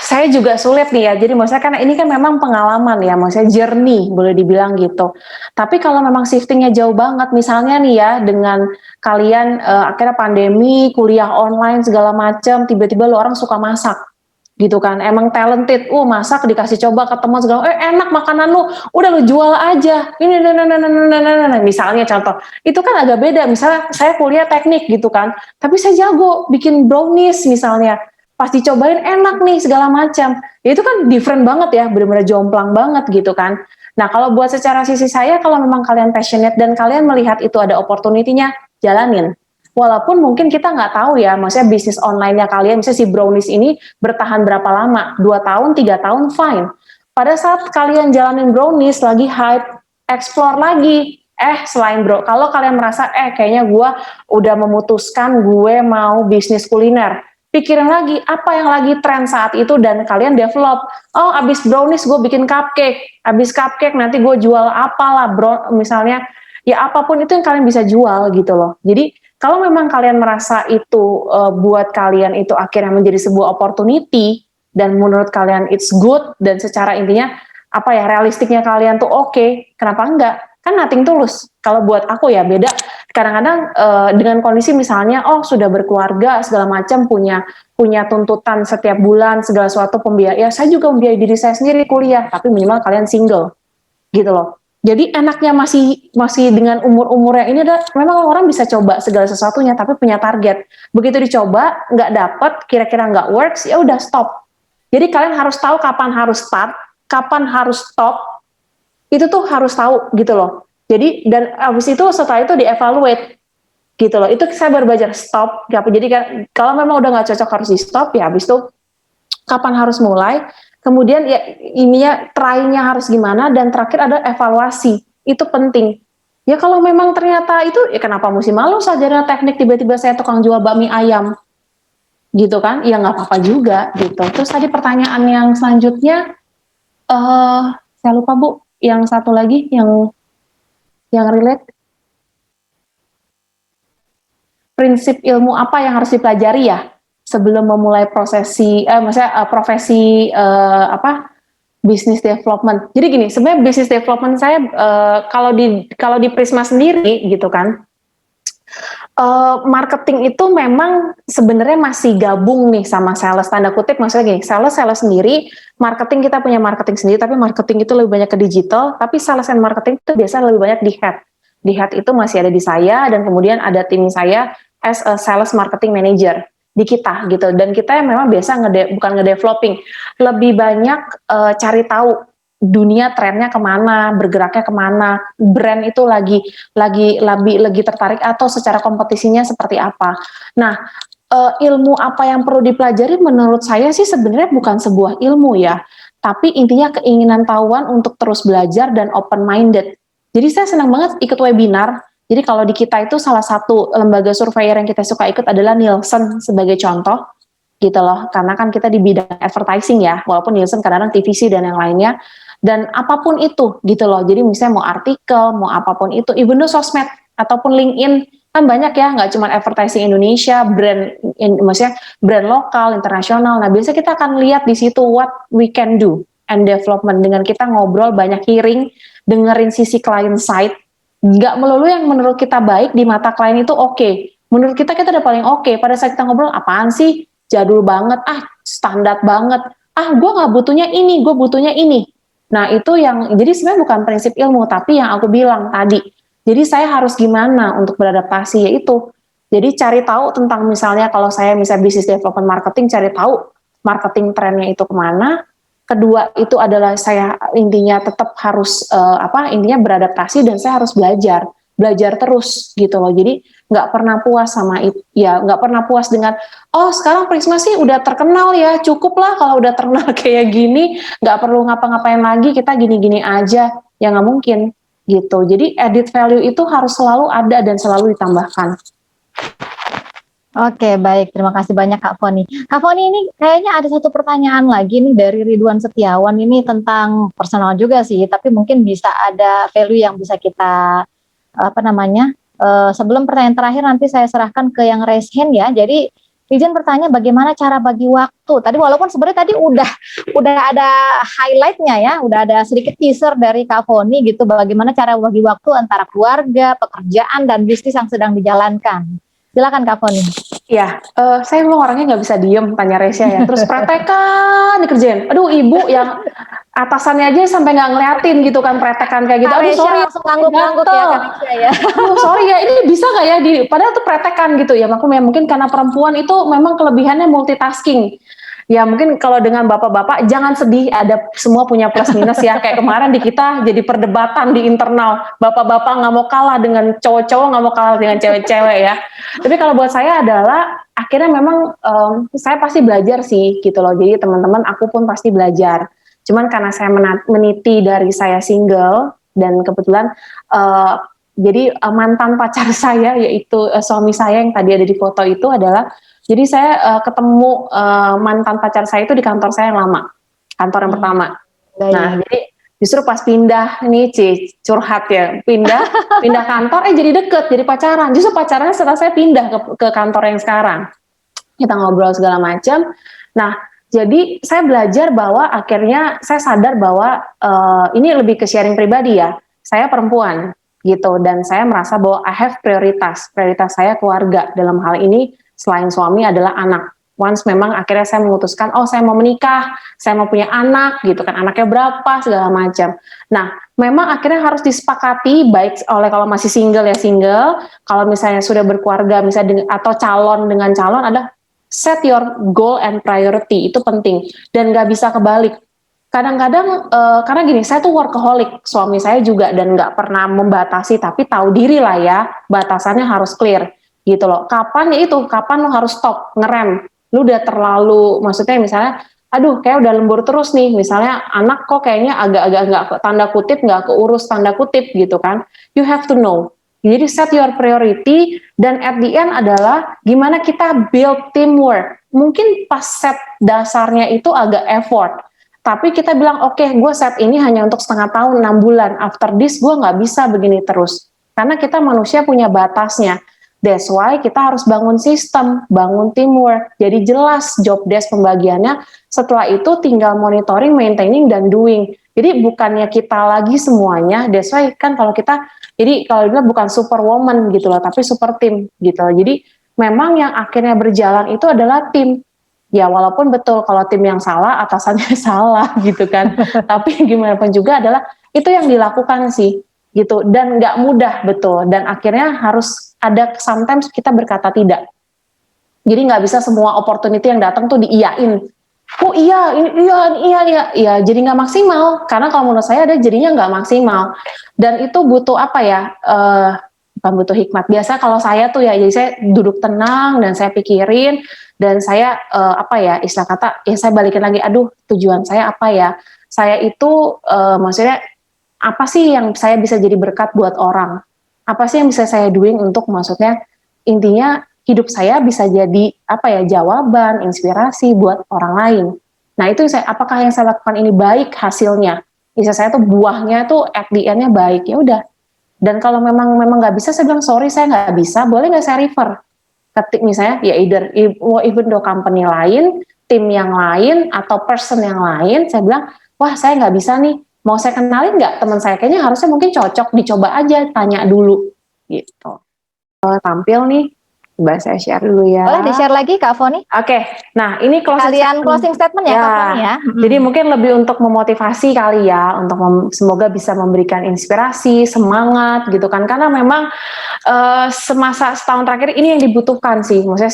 Saya juga sulit nih ya, jadi maksudnya karena ini kan memang pengalaman ya, maksudnya journey boleh dibilang gitu. Tapi kalau memang shiftingnya jauh banget, misalnya nih ya dengan kalian akhirnya pandemi, kuliah online segala macam, tiba-tiba lo orang suka masak gitu kan, emang talented, masak dikasih coba ketemu segala, enak makanan lu, udah lu jual aja, ini misalnya contoh, itu kan agak beda. Misalnya saya kuliah teknik gitu kan, tapi saya jago bikin brownies misalnya, pas dicobain enak nih segala macam, ya itu kan different banget ya, benar-benar jomplang banget gitu kan. Nah kalau buat secara sisi saya, kalau memang kalian passionate dan kalian melihat itu ada opportunity-nya, jalanin. Walaupun mungkin kita nggak tahu ya, maksudnya bisnis online-nya kalian, misalnya si brownies ini bertahan berapa lama, 2 tahun, 3 tahun, fine. Pada saat kalian jalanin brownies, lagi hype, explore lagi, selain kalau kalian merasa, kayaknya gue udah memutuskan gue mau bisnis kuliner, pikirin lagi, apa yang lagi tren saat itu, dan kalian develop, abis brownies gue bikin cupcake, abis cupcake nanti gue jual apalah, misalnya, ya apapun itu yang kalian bisa jual gitu loh. Jadi, kalau memang kalian merasa itu buat kalian itu akhirnya menjadi sebuah opportunity dan menurut kalian it's good dan secara intinya realistiknya kalian tuh oke, kenapa enggak? Kan nothing tulus. Kalau buat aku ya beda. Kadang-kadang dengan kondisi misalnya sudah berkeluarga segala macam punya tuntutan setiap bulan segala sesuatu pembiayaan. Ya saya juga membiayai diri saya sendiri kuliah, tapi minimal kalian single gitu loh. Jadi enaknya masih dengan umur-umurnya ini memang orang bisa coba segala sesuatunya tapi punya target. Begitu dicoba nggak dapet, kira-kira nggak works, ya udah stop. Jadi kalian harus tahu kapan harus start, kapan harus stop. Itu tuh harus tahu gitu loh. Jadi dan habis itu setelah itu dievaluate gitu loh. Itu saya baru belajar stop. Jadi kalau memang udah nggak cocok harus di stop ya habis itu kapan harus mulai. Kemudian ya ininya try-nya harus gimana dan terakhir ada evaluasi. Itu penting. Ya kalau memang ternyata itu ya kenapa mesti malu sarjana teknik tiba-tiba saya tukang jual bakmi ayam. Gitu kan? Ya nggak apa-apa juga gitu. Terus tadi pertanyaan yang selanjutnya saya lupa Bu, yang satu lagi yang relate. Prinsip ilmu apa yang harus dipelajari ya? Sebelum memulai profesi business development. Jadi gini, sebenarnya business development saya kalau di Prisma sendiri gitu kan, marketing itu memang sebenarnya masih gabung nih sama sales, tanda kutip maksudnya gini, sales sendiri, marketing kita punya marketing sendiri, tapi marketing itu lebih banyak ke digital, tapi sales and marketing itu biasanya lebih banyak di head. Di head itu masih ada di saya dan kemudian ada tim saya as a sales marketing manager di kita gitu, dan kita yang memang biasa bukan ngedeveloping, lebih banyak cari tahu dunia trennya kemana, bergeraknya kemana, brand itu lagi tertarik atau secara kompetisinya seperti apa. Nah, ilmu apa yang perlu dipelajari menurut saya sih sebenarnya bukan sebuah ilmu ya, tapi intinya keinginan tahuan untuk terus belajar dan open minded. Jadi saya senang banget ikut webinar. Jadi kalau di kita itu salah satu lembaga surveyor yang kita suka ikut adalah Nielsen sebagai contoh gitu loh, karena kan kita di bidang advertising ya, walaupun Nielsen kadang-kadang TVC dan yang lainnya, dan apapun itu gitu loh. Jadi misalnya mau artikel, mau apapun itu, even though sosmed ataupun LinkedIn kan banyak ya, nggak cuma advertising Indonesia, maksudnya brand lokal, internasional. Nah biasanya kita akan lihat di situ what we can do and development dengan kita ngobrol, banyak hearing, dengerin sisi client side. Nggak melulu yang menurut kita baik di mata klien itu oke. Menurut kita udah paling oke. Pada saat kita ngobrol, apaan sih? Jadul banget, standar banget. Gue nggak butuhnya ini, gue butuhnya ini. Nah itu yang, jadi sebenarnya bukan prinsip ilmu, tapi yang aku bilang tadi. Jadi saya harus gimana untuk beradaptasi, yaitu. Jadi cari tahu tentang misalnya kalau saya misalnya business development marketing, cari tahu marketing trennya itu kemana. Kedua itu adalah saya intinya tetap harus intinya beradaptasi dan saya harus belajar terus gitu loh. Jadi nggak pernah puas sama itu ya, nggak pernah puas dengan sekarang Prisma sih udah terkenal ya, cukup lah kalau udah terkenal kayak gini, nggak perlu ngapa-ngapain lagi, kita gini-gini aja, ya nggak mungkin gitu. Jadi added value itu harus selalu ada dan selalu ditambahkan. Oke, baik. Terima kasih banyak Kak Foni. Kak Foni, ini kayaknya ada satu pertanyaan lagi nih dari Ridwan Setiawan, ini tentang personal juga sih, tapi mungkin bisa ada value yang bisa kita sebelum pertanyaan terakhir nanti saya serahkan ke yang raise hand ya. Jadi izin bertanya bagaimana cara bagi waktu. Tadi walaupun sebenarnya tadi udah ada highlightnya ya, udah ada sedikit teaser dari Kak Foni gitu, bagaimana cara bagi waktu antara keluarga, pekerjaan dan bisnis yang sedang dijalankan. Silakan Kak Foni. Ya, saya memang orangnya nggak bisa diem tanya Resya ya. Terus praktekan dikerjain. Aduh, ibu yang atasannya aja sampai nggak ngeliatin gitu kan praktekan kayak gitu. Kak Aduh, Resya sorry, langsung ngangguk-ngangguk ya Kak Resya ya. Aduh, sorry ya, ini bisa nggak ya? Padahal tuh praktekan gitu ya. Mungkin karena perempuan itu memang kelebihannya multitasking. Ya mungkin kalau dengan bapak-bapak jangan sedih, ada semua punya plus minus ya. Kayak kemarin di kita jadi perdebatan di internal, bapak-bapak nggak mau kalah dengan cowok-cowok, nggak mau kalah dengan cewek-cewek ya. Tapi kalau buat saya adalah akhirnya memang saya pasti belajar sih gitu loh. Jadi teman-teman aku pun pasti belajar. Cuman karena saya meniti dari saya single dan kebetulan jadi mantan pacar saya yaitu suami saya yang tadi ada di foto itu adalah, jadi saya ketemu mantan pacar saya itu di kantor saya yang lama, kantor yang pertama. Baik. Nah, jadi justru pas pindah nih, curhat ya, pindah kantor, jadi deket, jadi pacaran. Justru pacarannya setelah saya pindah ke kantor yang sekarang. Kita ngobrol segala macam. Nah, jadi saya belajar bahwa akhirnya saya sadar bahwa ini lebih ke sharing pribadi ya. Saya perempuan gitu, dan saya merasa bahwa I have prioritas saya keluarga, dalam hal ini selain suami adalah anak. Once memang akhirnya saya memutuskan, saya mau menikah, saya mau punya anak gitu kan, anaknya berapa segala macam. Nah, memang akhirnya harus disepakati baik oleh, kalau masih single ya single, kalau misalnya sudah berkeluarga misalnya atau calon dengan calon, ada set your goal and priority, itu penting dan nggak bisa kebalik. Kadang-kadang karena gini, saya tuh workaholic, suami saya juga, dan nggak pernah membatasi, tapi tahu diri lah ya, batasannya harus clear gitu loh. Kapan lo harus stop, ngerem. Lu udah terlalu, maksudnya misalnya, aduh kayak udah lembur terus nih, misalnya anak kok kayaknya agak-agak nggak, tanda kutip nggak keurus tanda kutip gitu kan. You have to know. Jadi set your priority, dan at the end adalah gimana kita build teamwork. Mungkin pas set dasarnya itu agak effort, tapi kita bilang oke, gue set ini hanya untuk setengah tahun, 6 bulan, after this gue nggak bisa begini terus. Karena kita manusia punya batasnya. That's why kita harus bangun sistem, bangun teamwork. Jadi jelas job desk pembagiannya, setelah itu tinggal monitoring, maintaining, dan doing. Jadi bukannya kita lagi semuanya, that's why kan kalau kita, jadi kalau dibilang bukan superwoman gitu loh, tapi super team gitu loh. Jadi memang yang akhirnya berjalan itu adalah tim. Ya walaupun betul kalau tim yang salah, atasannya salah gitu kan. Tapi gimana pun juga adalah itu yang dilakukan sih gitu, dan nggak mudah betul, dan akhirnya harus ada sometimes kita berkata tidak. Jadi nggak bisa semua opportunity yang datang tuh diiyain. Oh iya, iya, jadi nggak maksimal. Karena kalau menurut saya ada jadinya nggak maksimal. Dan itu butuh apa ya? Bukan butuh hikmat. Biasa kalau saya tuh ya, jadi saya duduk tenang dan saya pikirin, dan saya istilah kata, ya saya balikin lagi. Aduh, tujuan saya apa ya? Saya itu maksudnya apa sih yang saya bisa jadi berkat buat orang? Apa sih yang bisa saya doing untuk, maksudnya intinya hidup saya bisa jadi jawaban, inspirasi buat orang lain. Nah itu apakah yang saya lakukan ini baik hasilnya? Bisa saya tuh buahnya tuh at the end-nya baik, ya udah. Dan kalau memang nggak bisa, saya bilang sorry saya nggak bisa, boleh nggak saya refer? Ketik misalnya ya even though company lain, tim yang lain atau person yang lain, saya bilang wah saya nggak bisa nih. Mau saya kenalin nggak teman saya? Kayaknya harusnya mungkin cocok, dicoba aja, tanya dulu gitu. Tampil nih, coba saya share dulu ya. Boleh di-share lagi Kak Foni? Oke, nah ini closing statement ya Kak Foni ya. Jadi mungkin lebih untuk memotivasi kali ya, untuk semoga bisa memberikan inspirasi, semangat gitu kan. Karena memang semasa setahun terakhir ini yang dibutuhkan sih, maksudnya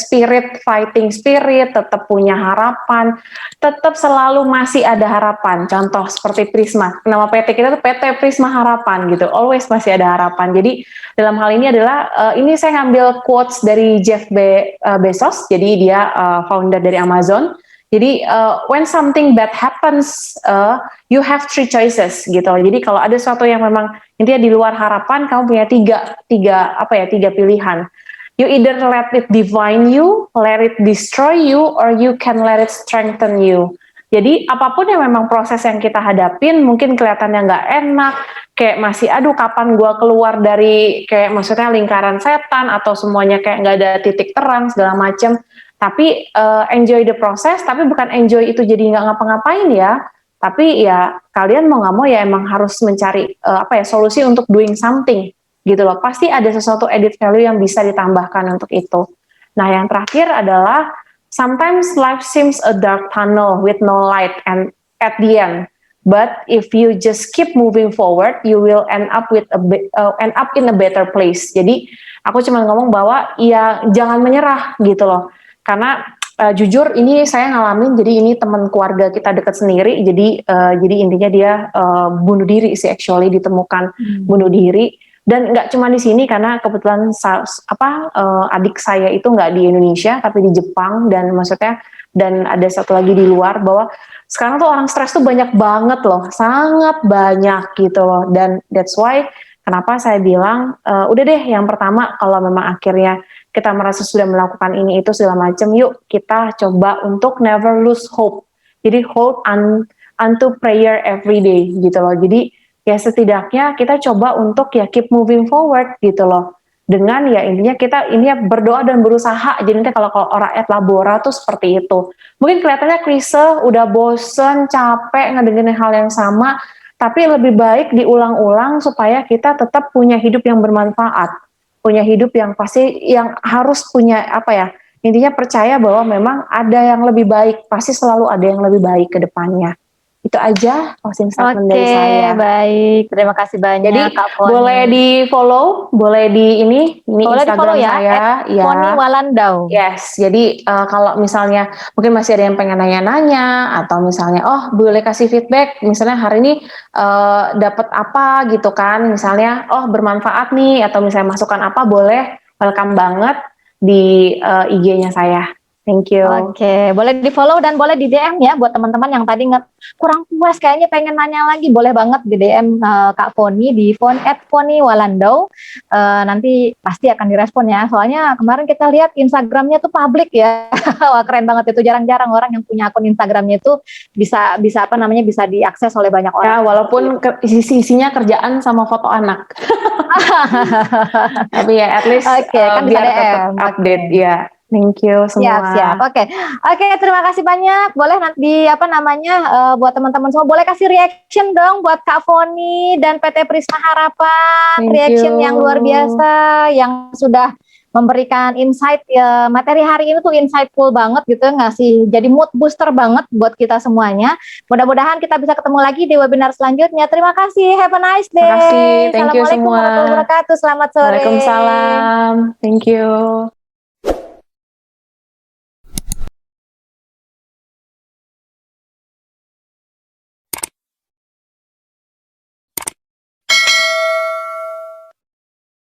fighting spirit, tetap punya harapan, tetap selalu masih ada harapan. Contoh seperti Prisma, nama PT kita tuh PT Prisma Harapan gitu, always masih ada harapan. Jadi dalam hal ini adalah, ini saya ngambil quotes dari Jeff Bezos, jadi dia founder dari Amazon. Jadi when something bad happens, you have 3 choices gitu. Jadi kalau ada sesuatu yang memang intinya di luar harapan, kamu punya tiga pilihan. You either let it define you, let it destroy you, or you can let it strengthen you. Jadi apapun yang memang proses yang kita hadapin, mungkin kelihatannya nggak enak, kayak masih aduh kapan gue keluar dari kayak maksudnya lingkaran setan, atau semuanya kayak nggak ada titik terang segala macam. Tapi enjoy the process, tapi bukan enjoy itu jadi nggak ngapa-ngapain ya. Tapi ya kalian mau nggak mau ya emang harus mencari solusi untuk doing something gitu loh. Pasti ada sesuatu added value yang bisa ditambahkan untuk itu. Nah yang terakhir adalah sometimes life seems a dark tunnel with no light and at the end. But if you just keep moving forward, you will end up in a better place. Jadi aku cuma ngomong bahwa ya jangan menyerah gitu loh. Karena jujur ini saya ngalamin, jadi ini teman keluarga kita dekat sendiri, jadi intinya dia bunuh diri sih, actually ditemukan bunuh diri. Dan nggak cuma di sini, karena kebetulan adik saya itu nggak di Indonesia tapi di Jepang, dan maksudnya dan ada satu lagi di luar, bahwa sekarang tuh orang stres tuh banyak banget loh, sangat banyak gitu loh. Dan that's why kenapa saya bilang udah deh, yang pertama kalau memang akhirnya kita merasa sudah melakukan ini itu segala macam, yuk kita coba untuk never lose hope. Jadi hold unto prayer every day gitu loh. Jadi ya setidaknya kita coba untuk ya keep moving forward gitu loh. Dengan ya intinya kita ini ya berdoa dan berusaha. Jadi nanti kalau rakyat labora tuh seperti itu. Mungkin kelihatannya klise, udah bosen, capek ngedengerin hal yang sama, tapi lebih baik diulang-ulang supaya kita tetap punya hidup yang bermanfaat. Punya hidup yang pasti, yang harus punya intinya percaya bahwa memang ada yang lebih baik, pasti selalu ada yang lebih baik ke depannya. Itu aja closing statement dari saya. Oke, baik. Terima kasih banyak, Jadi Kak Poni. boleh di follow, boleh di ini boleh Instagram di-follow saya. ya, Poni Walandau. Yes, jadi kalau misalnya mungkin masih ada yang pengen nanya-nanya, atau misalnya boleh kasih feedback, misalnya hari ini dapat apa gitu kan, misalnya bermanfaat nih, atau misalnya masukan apa, boleh, welcome banget di IG-nya saya. Thank you. Oke, boleh di-follow dan boleh di DM ya buat teman-teman yang tadi kurang puas kayaknya pengen nanya lagi, boleh banget di DM Kak Poni di @poniwalandau. Nanti pasti akan direspon ya. Soalnya kemarin kita lihat Instagramnya tuh publik ya. Wah, keren banget itu, jarang-jarang orang yang punya akun Instagramnya itu bisa bisa diakses oleh banyak Ya, orang. walaupun isinya kerjaan sama foto anak. Tapi ya at least kan bisa biar tetap DM. update ya. Thank you semua. Siap. Oke, terima kasih banyak. Boleh nanti buat teman-teman semua boleh kasih reaction dong buat Kak Foni dan PT Prisma Harapan. Thank reaction you. yang luar biasa yang sudah memberikan insight materi hari ini tuh insightful banget gitu, ngasih jadi mood booster banget buat kita semuanya. Mudah-mudahan kita bisa ketemu lagi di webinar selanjutnya. Terima kasih. Have a nice day. Terima kasih. Thank you Assalamualaikum semua. warahmatullahi wabarakatuh. Selamat sore. Waalaikumsalam. Thank you.